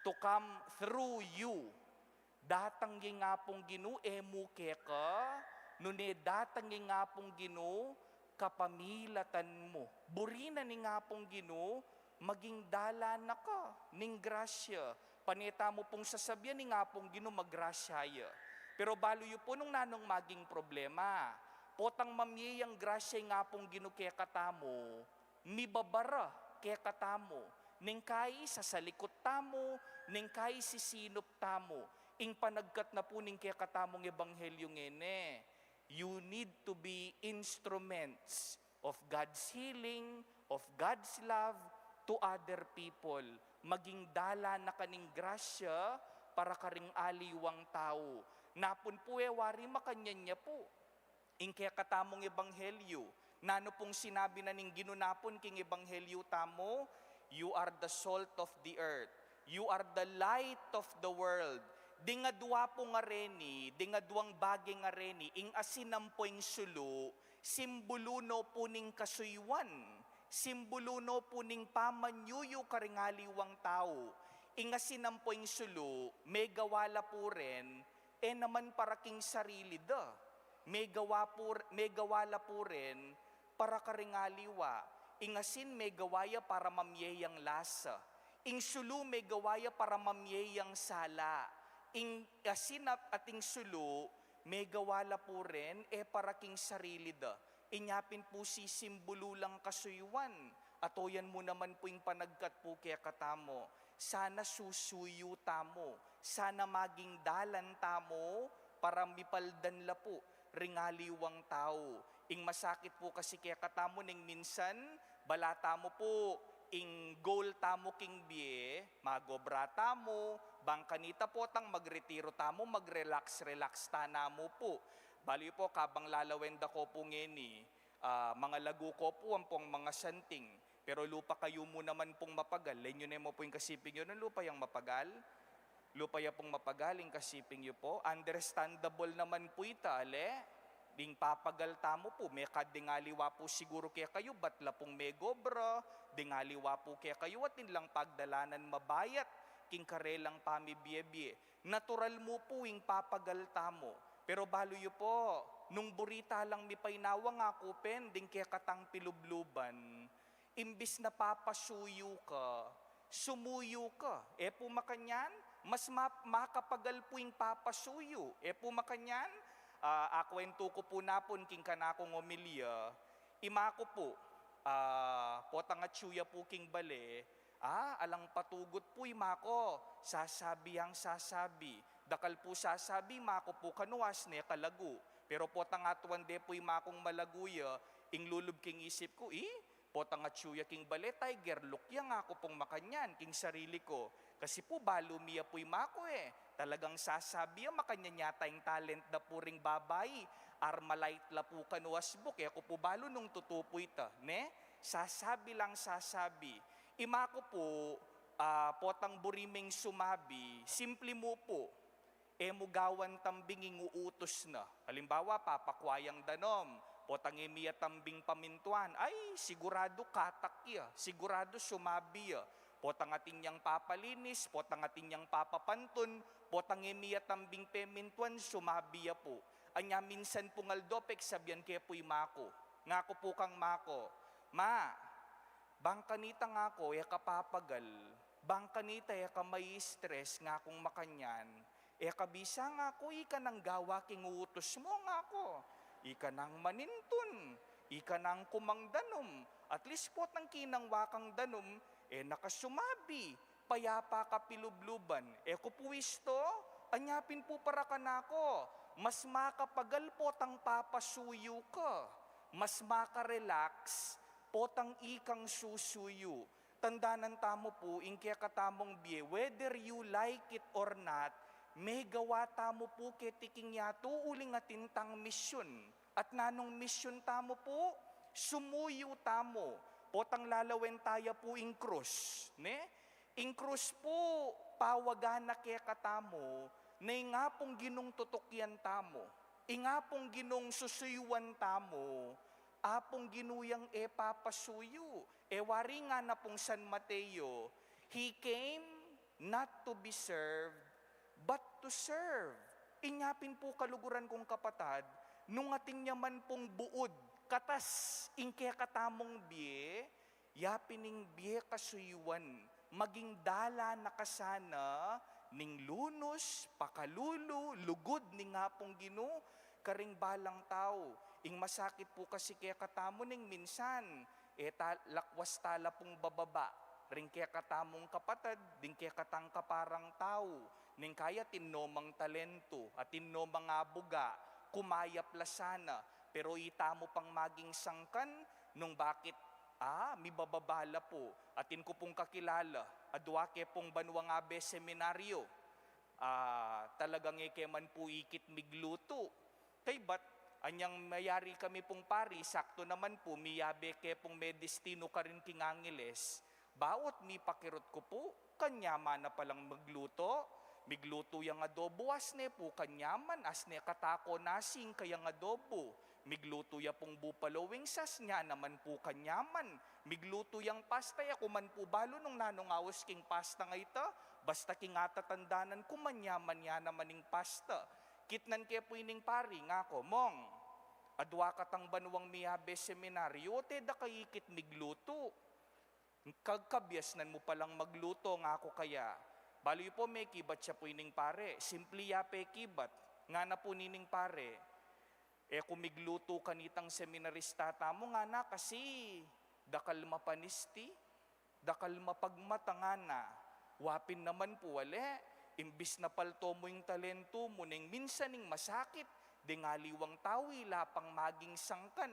to come through you. Datang yung nga pong Gino, muke ka, nune datang yung nga pong Gino, kapamilatan mo. Burina ni nga pong Gino, maging dala na ka, ning grasya. Panita mo pong sasabyan ni nga pong Gino magrasyaya. Pero baluyo po nung nanong maging problema. Potang mamiyang grasya nga pong Gino kaya katamo, mibabara kaya katamo. Ning kay sasalikot tamo, ning kay sisinop tamo. Ing panagkat na po ning kaya katamong ebanghelyo ngene. You need to be instruments of God's healing, of God's love to other people. Maging dala na kaning grasya para karing aliwang tao. Napun po wari makanyan niya po. Ing kaya katamong ebanghelyo, nano pong sinabi na ning ginunapon king ebanghelyo tamo, you are the salt of the earth. You are the light of the world. Dingadwa po nga reni, dingadwang bagay nga reni, ing asinampo ing sulu, simbuluno po ning kasuywan. Simbuluno po ning pamanyuyo karingaliwang tao. Ingasinam po yung sulu, may gawala po rin, naman para king sarili da. May gawala po rin para karingaliwa. Ingasin may gawaya para mamyeyang lasa. Ing sulu may gawaya para mamyeyang sala. Ing asin at ing sulu may gawala po rin, para king sarili da. Inyapin po si simbululang kasuywan. Atoyan mo naman po yung panagkat po kaya katamo. sana susuyo tamo, sana maging dalan tamo, para mipaldan la po, ringaliwang tao. Ing masakit po kasi kaya katamo ning minsan, balata mo po, ing goal tamo king bie, magobra tamo, bangkanita po tang magretiro tamo, mag-relax tanamo po. Bali po, kabang lalawenda ko po ngeni, mga lagu ko po ang pong mga santing. Pero lupa kayo mo naman pong mapagal. Lenyo na mo po yung kasiping yun, lupa yung mapagal. Lupa yung pong mapagaling kasiping yun po. Understandable naman po ita, ale. Ding papagal tamo po. May kadingaliwa po siguro kaya kayo, batla pong may gobra. Dingaliwa po kaya kayo, at lang pagdalanan mabayat. King karelang pamibiyebye. Natural mo po yung papagal tamo. Pero balo yu po, nung burita lang mi painawa nga kupen, ding kaya katang pilubluban, imbis na papasuyo ka, sumuyo ka. E po makanyan, mas makapagal po yung papasuyo. E po makanyan, akwento ko po napon king kanakong omilya, imako po, potangatsuya po king bale, alang patugot po imako, sasabi ang sasabi. Dakal po sasabi, mako po kanuas ne kalagu. Pero potangatuan de po imakong malaguya, ing lulub king isip ko, potangatsuya king bale, tiger, lukya nga ako pong makanyan, king sarili ko. Kasi po balo miya po imako Talagang sasabi ang makanya nyata yung talent na puring babay. Armalite la po kanuas book. Ako po balo nung tutupo ita. Ne? Sasabi lang sasabi. Imako po, potang buriming sumabi, simple mo po, mugawan tambing uutos na. Halimbawa, papakwayang danom, potang imiya tambing pamintuan, ay sigurado katakya, sigurado sumabi ya. Potang ating niyang papalinis, potang ating niyang papapantun, potang imiya tambing pemintuan, sumabi ya po. Anya minsan po ngaldopek sabihan kaya po imako. Ngako po kang mako, ma, bangkanita nga ako, kapapagal, bangkanita ka may stress nga kung makanyan, kabisa nga ako, ika nang gawa king utos mo nga ako. Ika nang manintun, ika nang kumangdanom. At least po nang kinang wakang danom, nakasumabi, payapa ka pilubluban. Kupuwisto, anyapin po para ka na ako. Mas makapagal po tang papasuyo ka. Mas makarelax, potang ikang susuyo. Tandanan tamo po, ingkaya katamong biye, whether you like it or not, may gawa tamo po ketiking yato uling atintang misyon. At nanong misyon tamo po, sumuyo tamo. Potang lalawen tayo po ing krus. Ne? Ing krus po, pawagan na kaya katamo, na nga pong ginong tutukyan tamo. Nga pong ginong susuyuan tamo, apong ginuyang papasuyo. Wari nga na pong San Mateo, He came not to be served, but to serve. Inyapin po kaluguran kong kapatad, nung ating yaman pong buod, katas ingke katamong biye, yapining biye kasuyuan, maging dala na kasana, ning lunos, pakalulu, lugod ni nga pong Gino, karing balang tao. Ing masakit po kasi kaya katamo ning minsan, lakwas tala pong bababa, ring kaya katamong kapatad, ding kaya katang kaparang tao, ning kaya tinnomang talento, at tinnomang abuga, kumayap lasana, pero itamo pang maging sangkan, nung bakit, may bababala po, atin ko pong kakilala, adwake pong banwang abe seminaryo, talagang ikeman po ikit migluto, kay ba't, anyang mayari kami pong pari, sakto naman po, miyabe ke pong may destino ka rin kingangiles, bawat mi pakirot ko po, kanyaman na palang magluto, migluto yung adobo, asne po kanyaman, asne katako nasing kayang adobo, migluto ya pong buffalo wings, asnya naman po kanyaman, migluto yung pasta, ya kuman po balo nung nanong awas king pasta nga ita, basta king atatandanan, kumanyaman ya naman ing pasta, kitnan kaya po ining pari nga ko, mong, adwa katang banwang miyabe seminaryo, te da kayikit migluto. Kagkabyasnan mo palang magluto nga ako kaya. Baloy po may kibat siya po ining pare. Simpli yape kibat. Nga na po nining pare. Kung migluto kanitang seminarista tamo nga na kasi dakal mapanisti, dakal mapagmata nga na. Wapin naman po wala. Imbis na palto mo yung talento mo, nang minsan ning masakit, dingaliwang tawi, lapang maging sangkan,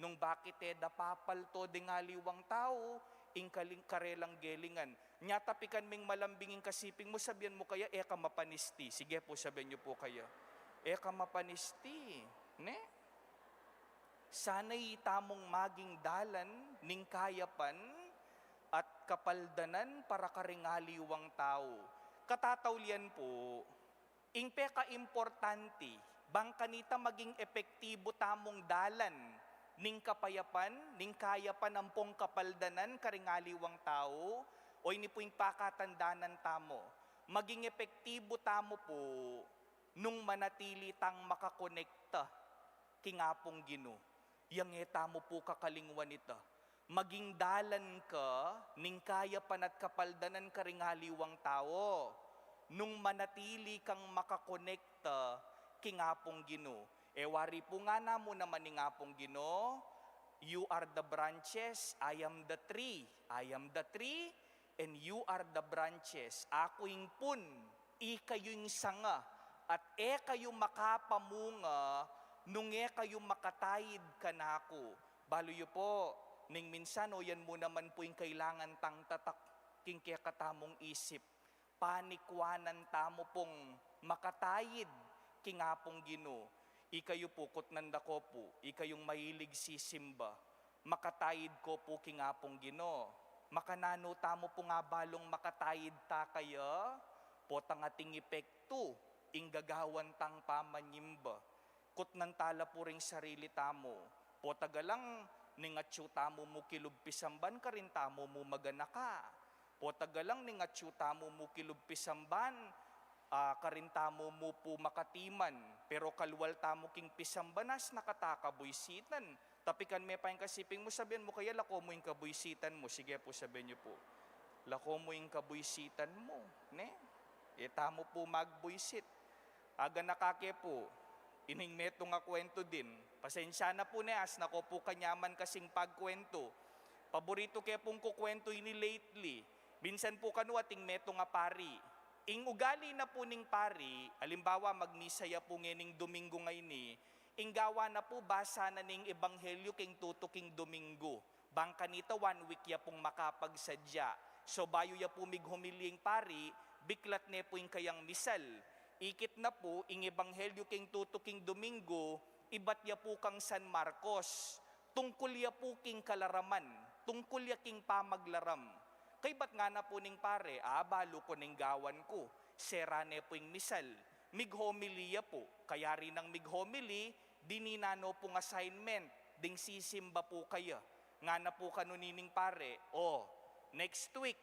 nung bakit papalto dingaliwang tao, ingkaling karelang gelingan. Nyatapikan ming malambinging kasiping mo, sabihan mo kaya, eka mapanisti. Sige po, sabihan niyo po kaya, eka mapanisti. Ne? Sana'y tamong maging dalan, ning kayapan, at kapaldanan para karingaliwang tao. Katataulian po, ing peka importante, bang kanita maging epektibo tamong dalan, ning kapayapan, ning kayapan ampong kapaldanan, karingaliwang tao, o ini po yung pakatandanan tamo. Maging epektibo tamo po, nung manatili tang makakonekta, kingapong Ginoo. Yang tamo po kakalingwan ita. Maging dalan ka, ning kayapan at kapaldanan karingaliwang tao, nung manatili kang makakonekta, kingapong Ginoo. Wari po nga na mo naman ni ngapong Ginoo, you are the branches, I am the tree. I am the tree, and you are the branches. Ako yung pun, ikayo yung sanga, at kayo makapamunga, nung kayo makatayid kanako. Baloy po, ning minsan o yan mo naman po yung kailangan tang tatak, king kaya katamong isip. Panikwanan tamo pong makatayid, kingapong Ginoo. Ikayo po, kutnanda ko po, ikayong mahilig sisimba. Makatayid ko po, kingapong Ginoo. Makanano tamo po nga balong makatayid ta kaya, po tang ating epekto, inggagawan tang pamanyimba. Kutnan tala po ring sarili tamo, po tagalang ningatsu tamo mo kilubpisamban ka rin tamo mo maganaka. Po tagalang ningatsu tamo mo kilubpisamban, karin tamo mo po makatiman, pero kalwal tamo king pisambanas nakatakabuisitan. Tapikan may pa yung kasiping mo, sabihin mo kaya lako mo yung kabuisitan mo. Sige po, sabihin niyo po, lako mo yung kabuisitan mo. Ne? Tamo po magbuisit. Aga nakake po, ining meto nga kwento din. Pasensya na po nias, nako po kanyaman kasing pagkwento. Paborito kaya pong kukwento ini lately. Minsan po kanu ating meto nga pari. Ing ugali na po ning pari, alimbawa magmisaya po ngening Domingo ngayon ing gawa na po basa na ning ebanghelyo king tutuking Domingo. Bang kanita 1 week ya pong makapagsadya. So bayo ya po mighumiling pari, biklat ne po yung kayang misal. Ikit na po, ing ebanghelyo king tutuking Domingo, ibat ya po kang San Marcos. Tungkol ya po king kalaraman, tungkol ya king pamaglaram. Kay ba't nga na po ning pare, balo ko ning gawan ko, serane po yung misal. Mighomily ya po, kaya rin ang mighomily, dininano pong assignment, ding sisimba po kaya. Nga na po kanunining pare, next week,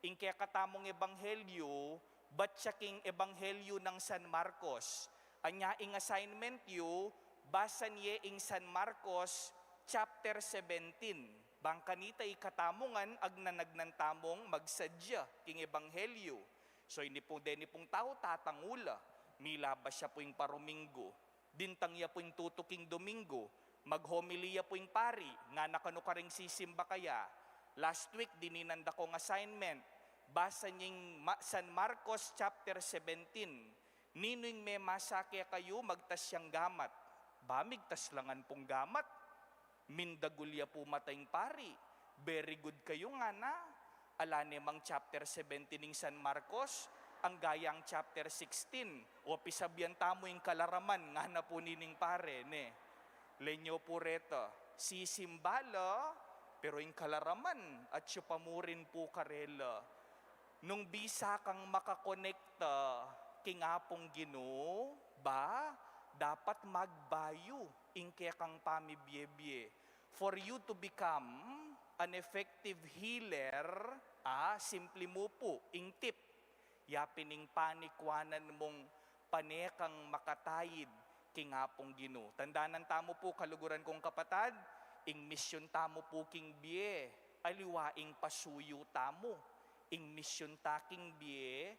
ing kaya katamong ebanghelyo, batsaking ebanghelyo ng San Marcos. Anya ing assignment yu, basa niya ing San Marcos, chapter 17. Bang kanita ikatamongan, agnanagnan tamong magsadya, king ebanghelyo. So ini po deni pong tao tatangula, milabas siya po yung paruminggo. Dintang ya po yung tutuking Domingo, maghomiliya po yung pari, nga nakano ka ring sisimba kaya. Last week, dininanda kong assignment, basa niyang San Marcos chapter 17. Nino'ng may masakya kayo, magtas siyang gamat. Migtas langan pong gamat. Mindagulya po matayng pari. Very good kayo nga na. Alane mang chapter 17 ng San Marcos, ang gayang chapter 16. O pisabyan tamo yung kalaraman, nga na po nining pare, ne. Lenyo po reto, sisimbala, pero yung kalaraman, at siya pamurin po karela. Nung bisa kang makakonekta, kingapong Ginoo, dapat magbayo, ingke kang pamibiyebye. For you to become an effective healer, simple mo po, ing tip, yapining panikwanan mong panekang makatayid, kingapong Ginoo. Tandaanan tamo po, kaluguran kong kapatad, ing misyon tamo po king biye, aliwaing pasuyo tamo. Ing misyon taking biye,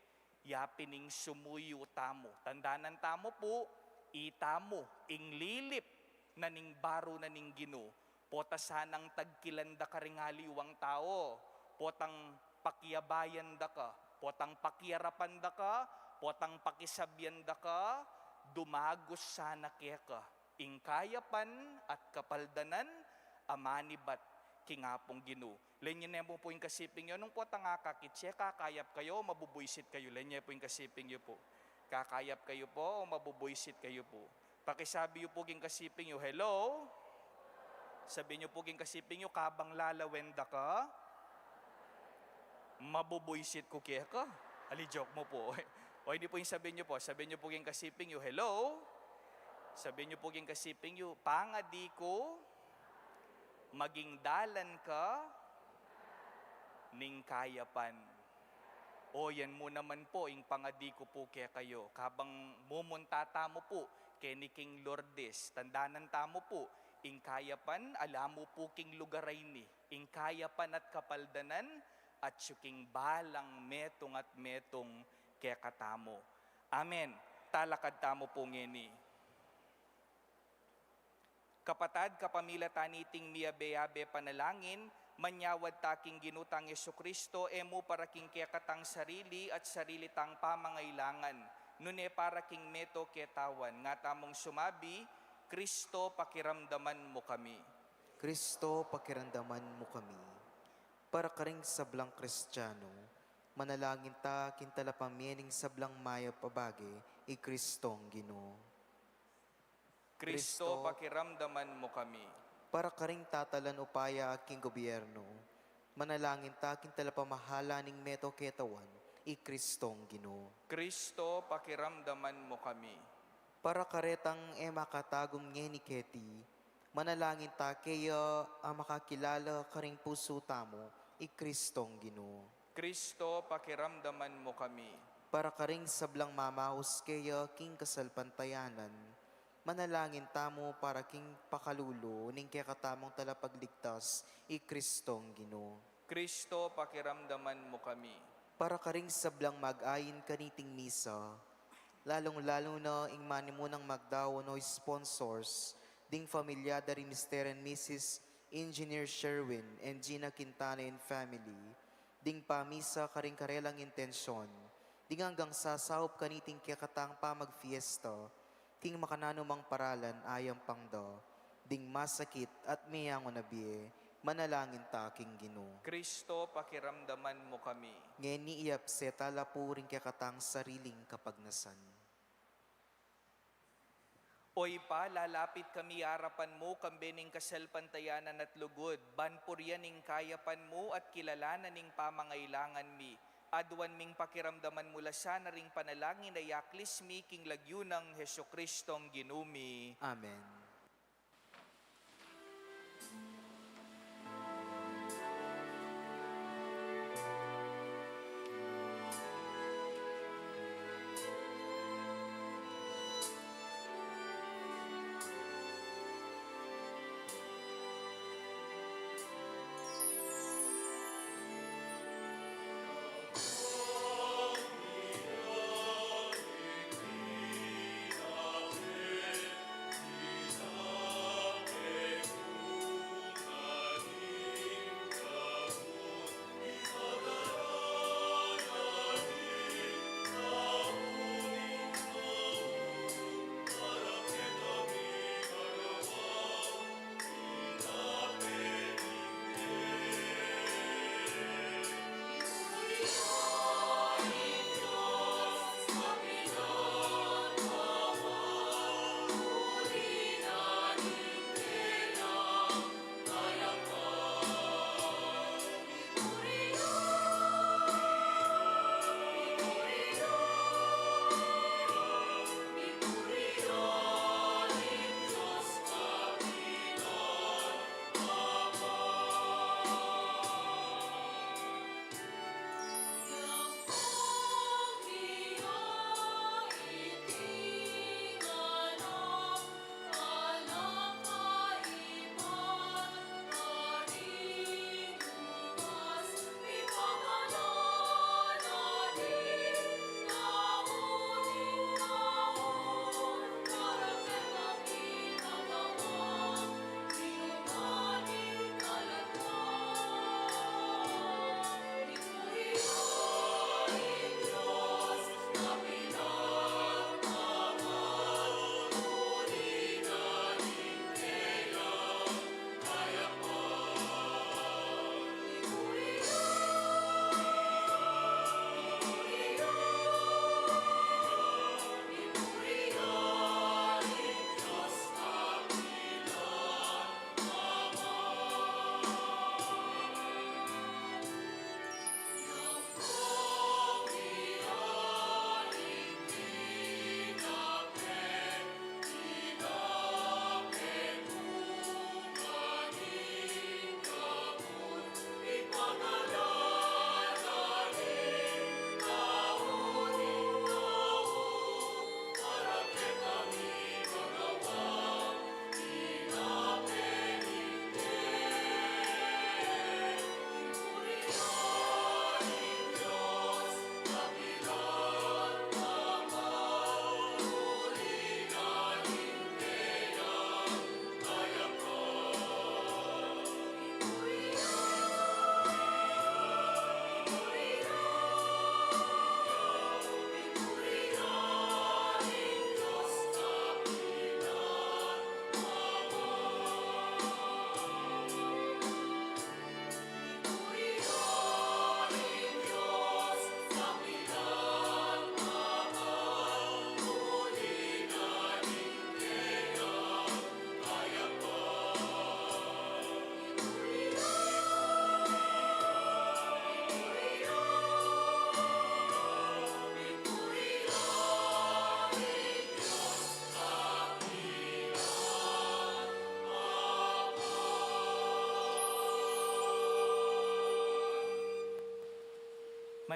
yapining sumuyo tamo. Tandaanan tamo po, itamo, ing lilip na ning baro na ning Ginoo. Potasanang tagkilanda ka ring haliwang tao. Potang pakyabayan da ka, potang pakiarapan da ka, potang pakisabyan da ka, dumagos sana kaya ka. Ingkayapan at kapaldanan, amanibat kingapong Ginu. Lenye na po yung kasiping yun, nung potang kakakitsya, kakayap kayo, mabubuisit kayo. Lenye po yung kasiping yun po. Kakayap kayo po o mabubuisit kayo po. Pakisabi yun po yung kasiping yun, hello? Sabi nyo po yung kasiping yun, kabang lalawenda ka, mabubuisit ko kaya ka. Ali, joke mo po. O hindi po yung sabihin nyo po. Sabihin nyo po yung kasiping yun, hello? Sabihin nyo po yung kasiping yun, pangadi ko, maging dalan ka, ning kayapan. O yan mo naman po, yung pangadi ko po kaya kayo. Kabang mumuntata mo po, kay ni King Lourdes, tandanan tamo po, ing kayapan, alam mo po king lugaray ni, ing kayapan at kapaldanan, at syuking balang metong at metong kaya katamo. Amen. Talakad tamo po ngeni. Kapatad, kapamilya taniting miyabe-yabe panalangin, manyawad taking ginutang Yesukristo, emo para king kaya katang sarili at sarili tang pamangailangan. Nune para king meto ketawan, nga tamong sumabi, Kristo pakiramdaman mo kami. Kristo, pakiramdaman mo kami. Para karing sablang Kristiyano, manalangin ta kintalapamiening sablang maya pabagi, i Kristong Ginoo. Kristo pakiramdaman mo kami. Para karing tatalan upaya aking gobyerno, manalangin ta kintalapamahala ning meto ketawan, i Kristong Ginoo. Kristo pakiramdaman mo kami. Para karetang makatagom ngeni keti, manalangin ta kaya makakilala karing puso tamo, i Kristong Ginoo. Kristo pakiramdaman mo kami. Para karing sablang mamahos kaya king kasalpantayanan, manalangin tamo para king pakalulo ning kaya katamong talapagligtas, i Kristong Ginoo. Kristo pakiramdaman mo kami. Para karing sablang mag-ayin kaniting misa, lalong-lalo na ing manimunang magdawo no sponsors, ding familia dari Mr. and Mrs. Engineer Sherwin and Gina Quintana and family, ding pamisa karing karelang intensyon, ding hanggang sasahop kaniting kikatang pamagfiesta, king makananumang paralan ayang pangda, ding masakit at miyango na biye, manalangin ta king Ginoo. Kristo pakiramdaman mo kami. Ngeni iyap se talapuring kikatang sariling kapagnasan. Oy pa, lalapit kami harapan mo, kambening kasalpantayanan at lugod, banpuryan ning kayapan mo at kilalanan ning pamangailangan mi. Adwan ming pakiramdaman mula sana ring panalangin na yaklis mi king lagyunang Hesukristong ginumi. Amen.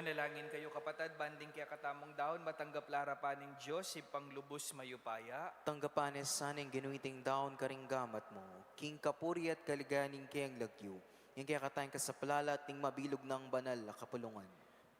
Manalangin kayo kapatid, banding kaya katamong daon, matanggap larapan ng Diyos, ipang lubos mayupaya. Tanggapanes saning ginuiting daon karing gamat mo, king kapuri at kaliganing kayang lagyo, yung kaya katayang kasapalalat ning mabilog ng banal na kapulungan.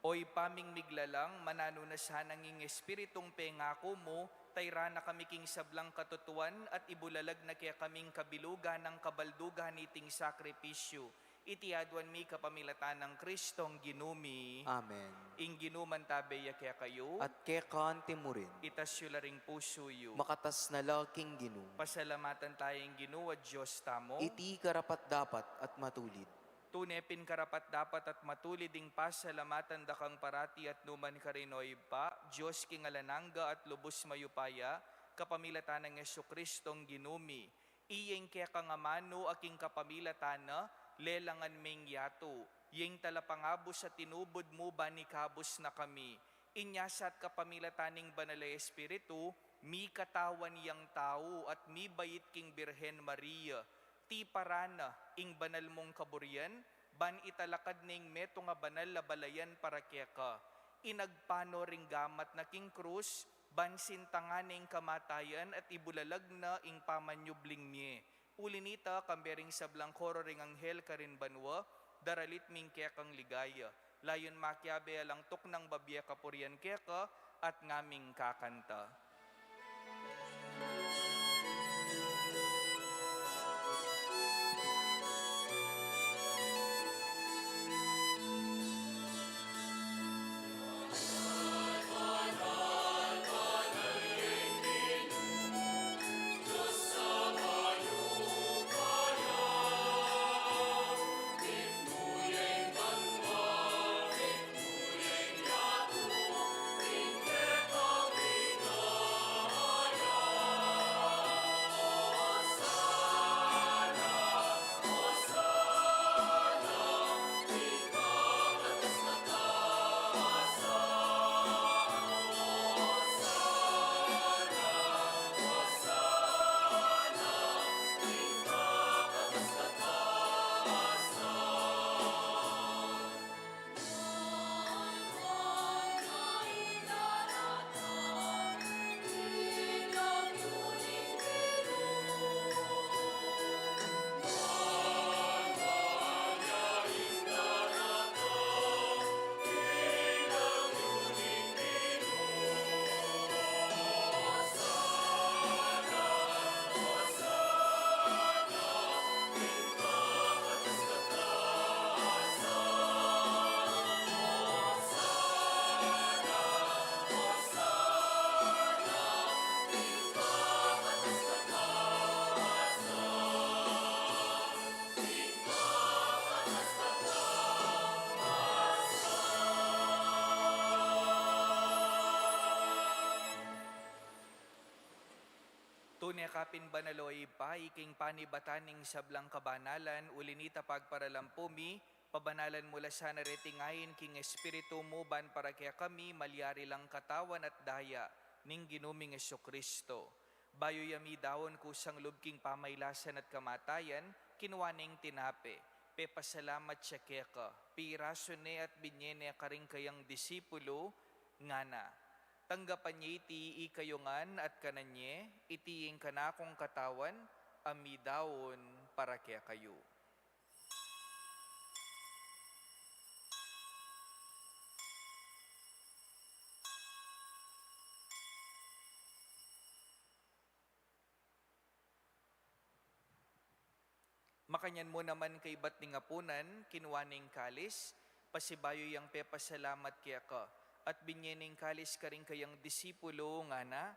Oy paming miglalang, manano na sanang ing espiritong pengako mo, tayra na kami king sablang katutuan at ibulalag na kaya kaming kabilugan ng kabaldugan iting sakripisyo. Itiadwan mi kapamilatan ng Kristong ginumi. Amen. Ing ginuman tabeya kaya kayo. At kaya kanti mo rin, Itasyo laring puso yu. makatas na laking ginu, Pasalamatan tayong ginuwa Diyos tamo. iti karapat dapat at matulid. Tunepin karapat dapat at matulid ing pasalamatan dakang parati at numan karinoy pa. Diyos king alanangga at lubos mayupaya. Kapamilatan ng Yesukristong ginumi. Iyeng kaya kangamano aking kapamilatana. Lelangan ming yato, yeng talapangabos sa tinubod mo ba ni kabos na kami. Inyasat kapamilataning banalay espiritu, mi katawan yang tao at mi bayit king Birhen Maria. Ti parana, ing banal mong kaburian, ban italakad ning meto nga banal la balayan para keka. Inagpano ring gamat na king krus, ban sintanganing kamatayan at ibulalag na ing pamanyubling miye. Ulinita kambering sablang koro ring anghel karin banwa, daralit ming kekang ligaya. Layon makyabe alang tok ng babya kapurian keka at ngaming kakanta. Tunekapin banaloy pa, iking panibataning sablang kabanalan, ulinita pagparalampumi, pabanalan mula sana retingayin king espiritu mo ban para kaya kami malyari lang katawan at daya ning ginuming Jesucristo. Bayo yami dawon kusang lubking pamaylasan at kamatayan, kinuwaning tinape. Pepasalamat siya keka, piraso ne at binyene karing kayang disipulo, ngana. Tanggapan niya iti ikayungan at kananye, itiing kanakong katawan, amidawon para kaya kayo. Makanyan mo naman kay ba't ning apunan, kinuwaning kalis, pasibayo yang pepasalamat kaya ka, at binyening kalis ka rin kayang disipulo nga na,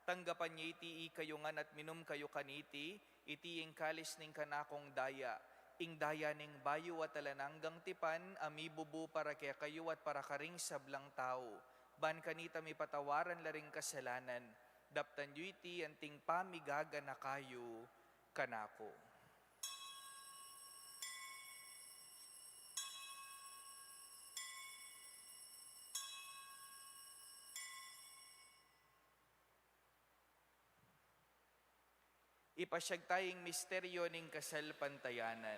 tanggapan niya iti ikayungan at minum kayo kaniti, iti ing kalis ning kanakong daya, ing daya ning bayo at alananggang tipan, amibubu para kaya kayo at para karing sablang tao, ban kanita mi patawaran laring kasalanan, daptan yu iti anting pamigaga na kayo kanako. Ipasyag tayong misteryo ning kasal pantayanan.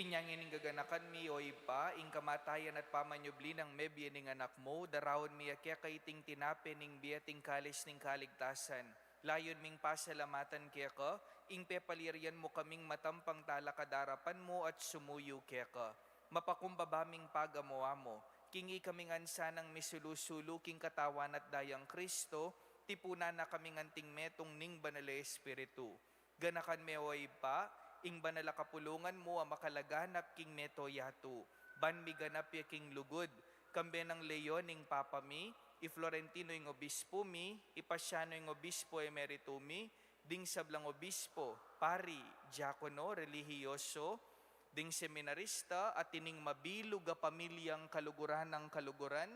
Kinyangin ning gaganakan mi oy pa, ing kamatayan at pamanyubli ng mebye ning anak mo, darawon mi akya kay ting tinape ning biyating kalis ning kaligtasan. Layon ming pasalamatan kaya ka, ing pepalirian mo kaming matampang talakadarapan mo at sumuyo kaya ka. Mapakumbabaming pagamuwa mo, kingi kaming ansa ng misulusulu king katawan at dayang Kristo, tipuna na kaming anting metong ning banale Espiritu. Ganakan me oy pa, ing banala kapulungan mo ang makalaganap king meto yatu. Ban mi ganap ya king lugod, kambe ng leon ing papa mi, i Florentino ing obispo mi, ipasyano ing obispo emerito mi, ding sablang obispo, pari, diakono, relihiyoso, ding seminarista at tining mabilog a pamilyang kaluguran ng kaluguran,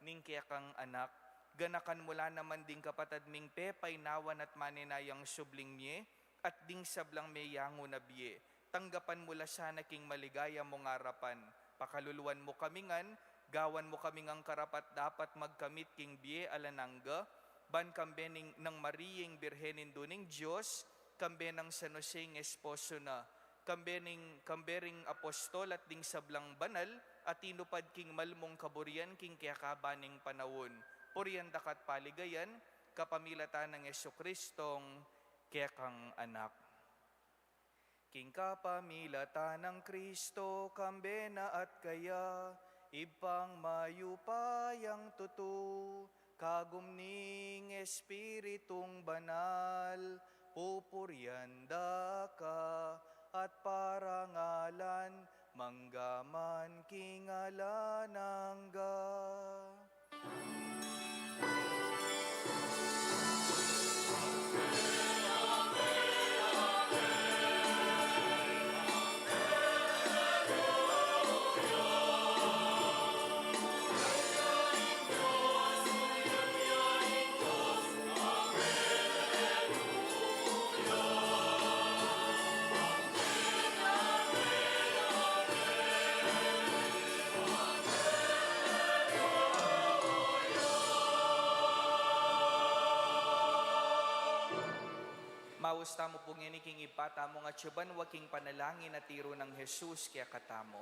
ning kayakang anak. Ganakan mula naman ding kapatad ming pepay nawan at maninayang subling miye, at ding sablang may yango na biye. Tanggapan mula sana king maligaya mong harapan. Pakaluluan mo kamingan, gawan mo kaming ang karapat dapat magkamit king biye alanangga, ban kambening ng Mariyeng Birhenin duning Diyos, kambe ng San Joseng esposo na, kambering apostol at ding sablang banal, at tinupad king malmong kaburian king kayakabaning panawon. Puriyan dakat paligayan, kapamilatan ng Yesukristong kaya kang anak. King kapamilatan ng Kristo, kambena at kaya, ibang mayupayang tutu, kagumning Espiritong banal, pupuryanda ka, at parangalan, manggaman kingalanangga. Maus tamo pong iniking ipatamo nga tsuban waking panalangin at tiro ng Jesus kaya katamo.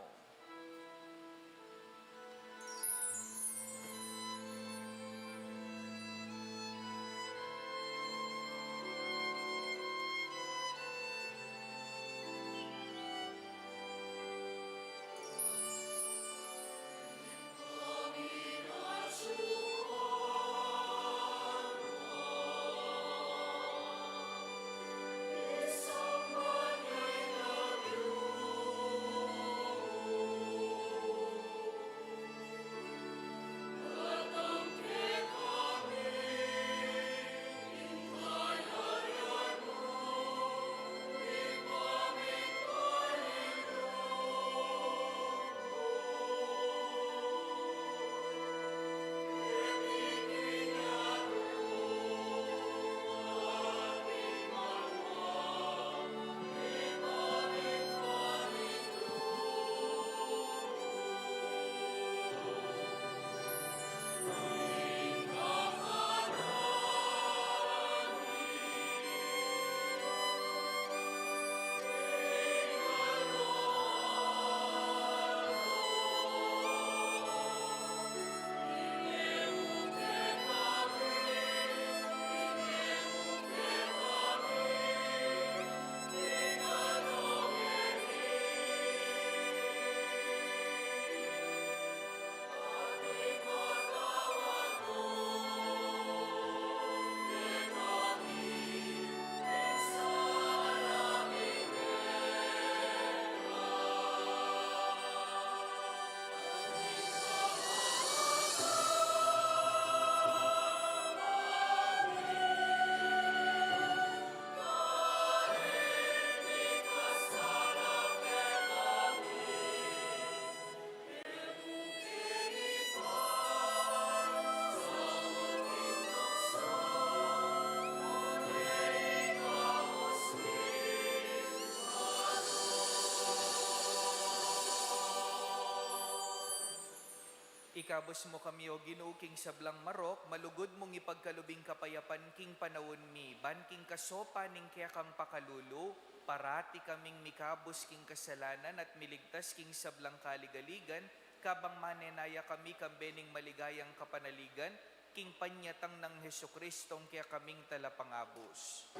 Ikabos mo kami o ginuking sablang marok, malugod mong ipagkalubing kapayapan king panawon mi, ban king kasopa ning kaya kang pakalulo, parati kaming mikabos king kasalanan at miligtas king sablang kaligaligan, kabang manenaya kami kambening maligayang kapanaligan, king panyatang ng Heso Kristong kaya kaming talapangabos.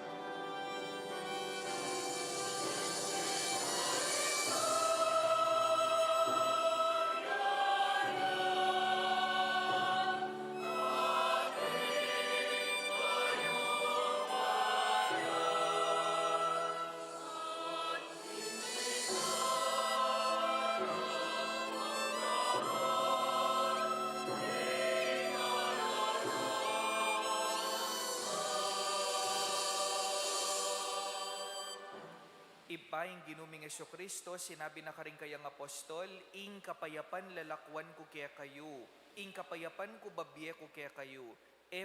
Ipaing ginuming Heso Kristo, sinabi na karing kayang apostol, ing kapayapan lalakwan ko kaya kayo, ing kapayapan ko babye ko kaya kayo,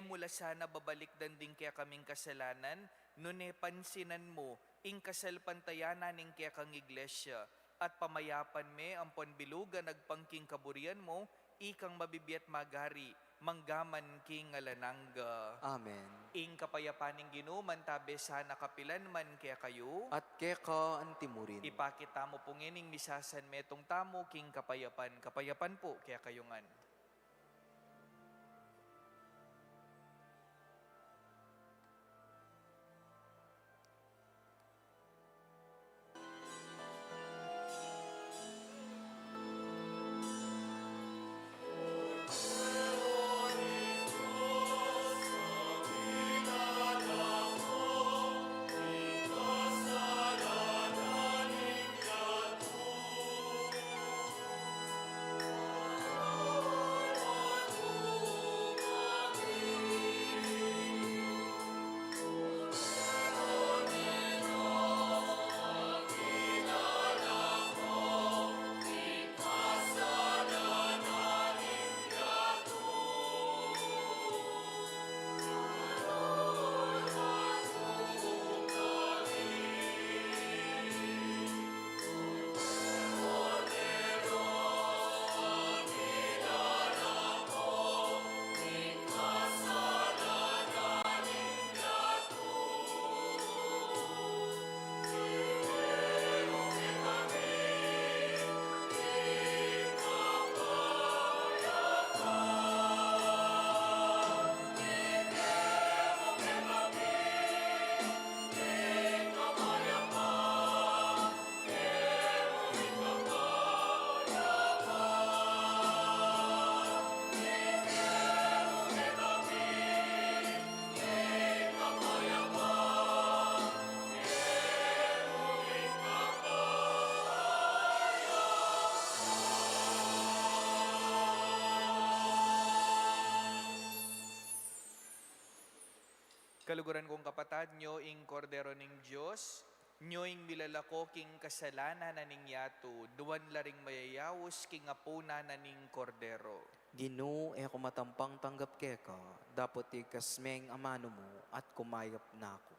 mula sana babalik danding kaya kaming kasalanan, nune pansinan mo, ing kasalpantayanan ing kaya kang iglesia, at pamayapan me ang panbilugan nagpangking kaburian mo, ikang mabibiyat magari, manggaman king alanangga. Amen. Ing kapayapaning ginuman tabe sana kapilan man kaya kayo. At keka antimurin. Ipakita mo pong ining misasan metong tamo king kapayapan. Kapayapan po kaya kayungan. Kaluguran kong kapatad nyo, ing kordero ning Diyos, nyo ing milalako king kasalanan na ning yato, duwan laring mayayawos king apuna na ning kordero. Gino e kumatampang tanggap keka, dapat ikasmeng amano mo at kumayap na ako.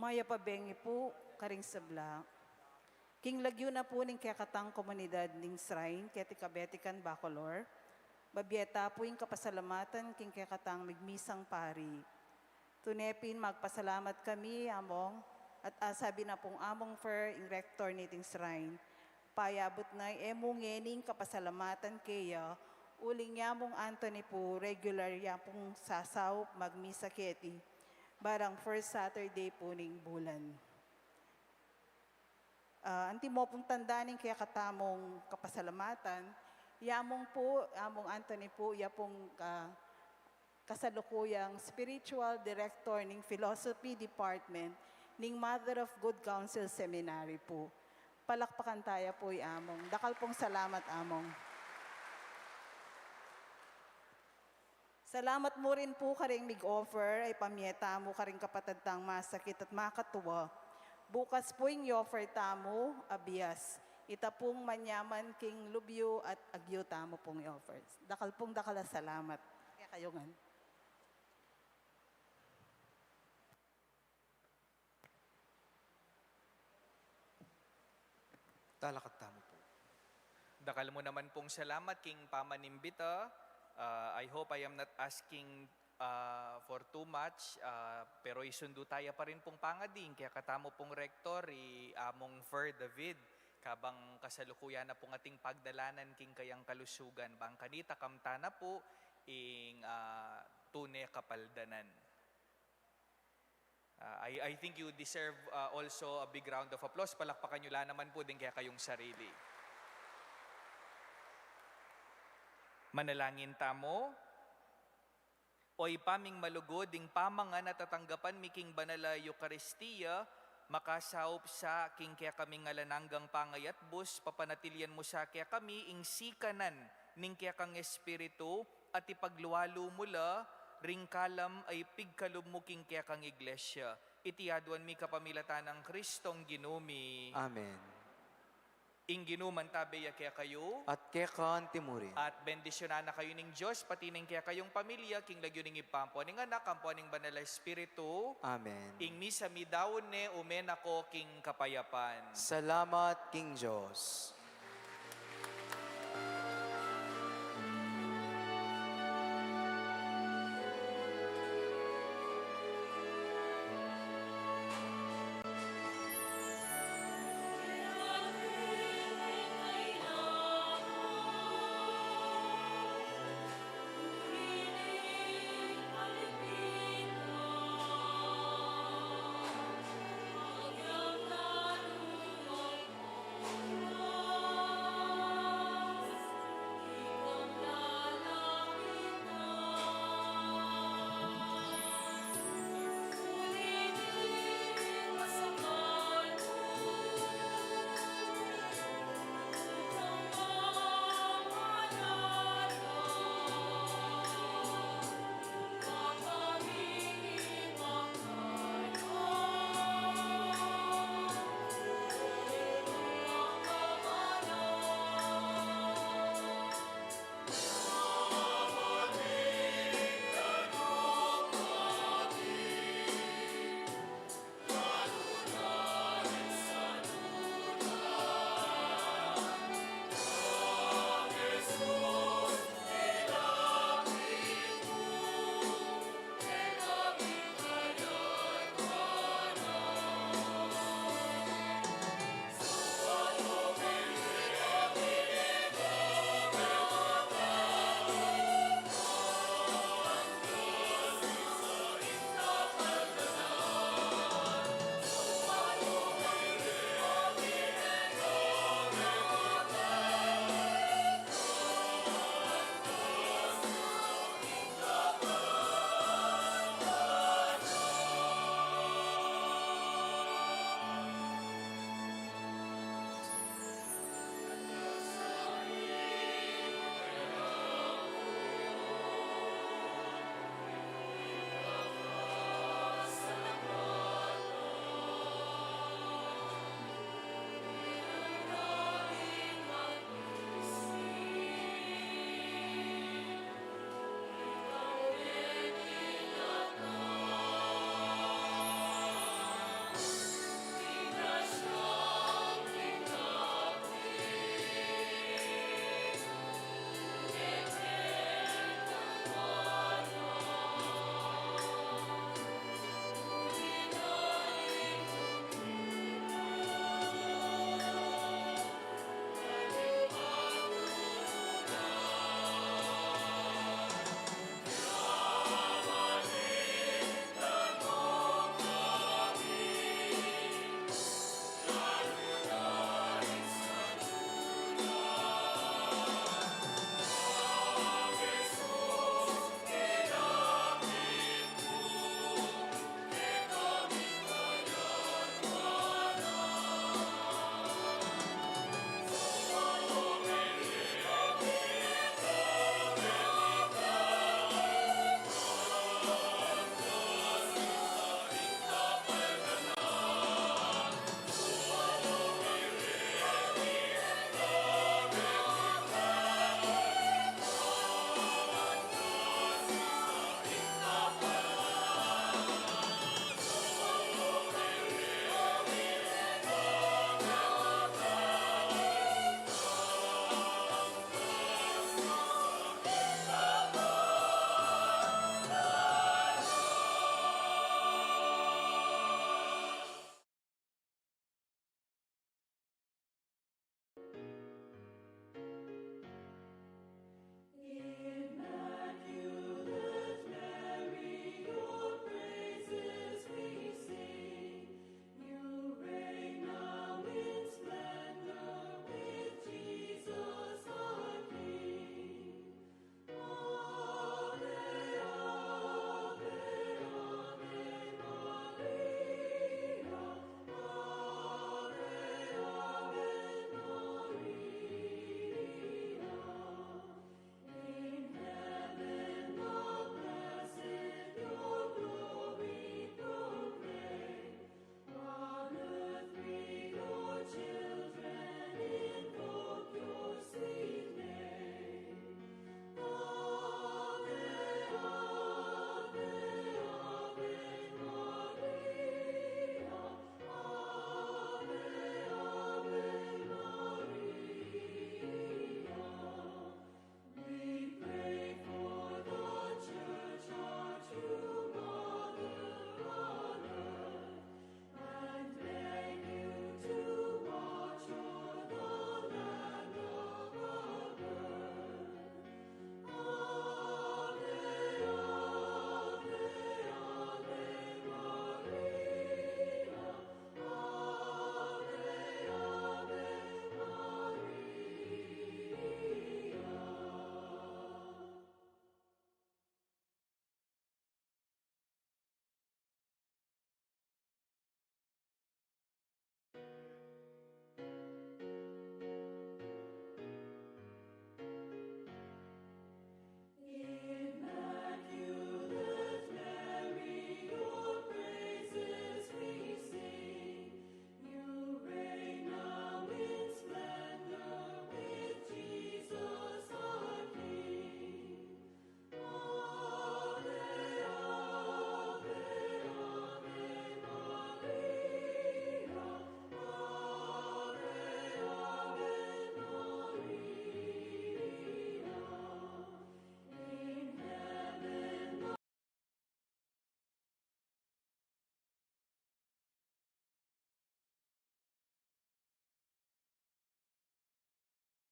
Maya pabengi po, karing sabla. King lagyo na po ning kakatang komunidad ning shrine, keti kabetikan Bacolor. Babieta po yung kapasalamatan king kakatang migmisang pari. Tunepin magpasalamat kami among at sabi na pong among for in rector niting shrine. Payabot na emungening kapasalamatan kaya uling yamong Anthony po regular yapong sasaw magmisa keti. Barang first Saturday po ning bulan. Anti mo pong tandaanin kaya katamong kapasalamatan, yamong po, among Anthony po, yapong kasalukuyang spiritual director ng philosophy department ng Mother of Good Counsel Seminary po. Palakpakan tayo po among. Dakal pong salamat among. Salamat mo rin po karing mig-offer ay pamyeta mo karing kapatadtang masakit at makatuwa. Bukas po yung offer tamo, abiyas. Ita pong manyaman king lubyo at agyo tamo pong offer. Dakal pong dakala salamat. Kaya kayo nga. Talakat tamo po. Dakal mo naman pong salamat, King Pamanimbita. I hope I am not asking for too much, pero isundo tayo pa rin pong pangading, kaya katamo pong rektor, among Fer David, kabang kasalukuyan na pong ating pagdalanan king kayang kalusugan, bang kanita kamtana po, ing tune kapaldanan. I think you deserve also a big round of applause. Palakpakan nyo lang naman po din kaya kayong sarili. Manalangin tamo. Oy paming malugod, ding pamangan at tatanggapan miking banala Eucharistia, makasaup sa king kaya kaming ngalananggang pangayat bus, papanatilian mo sa kaya kami, ing sikanan ning kaya kang espiritu, at ipagluwalo mula, ringkalam ay pigkalub mo king kaya kang iglesia. Itiyaduan mi kapamilatan ng Kristong ginumi. Amen. Ing ginuman tabeya kaya kayo. At kekan timurin. At bendisyonan na kayo ning Diyos, pati ning kaya kayong pamilya, king lagyo ning ipampo, ning anak, kampo ning banal espiritu. Amen. Ing misa mi daon ne, umen ako king kapayapan. Salamat, King Diyos.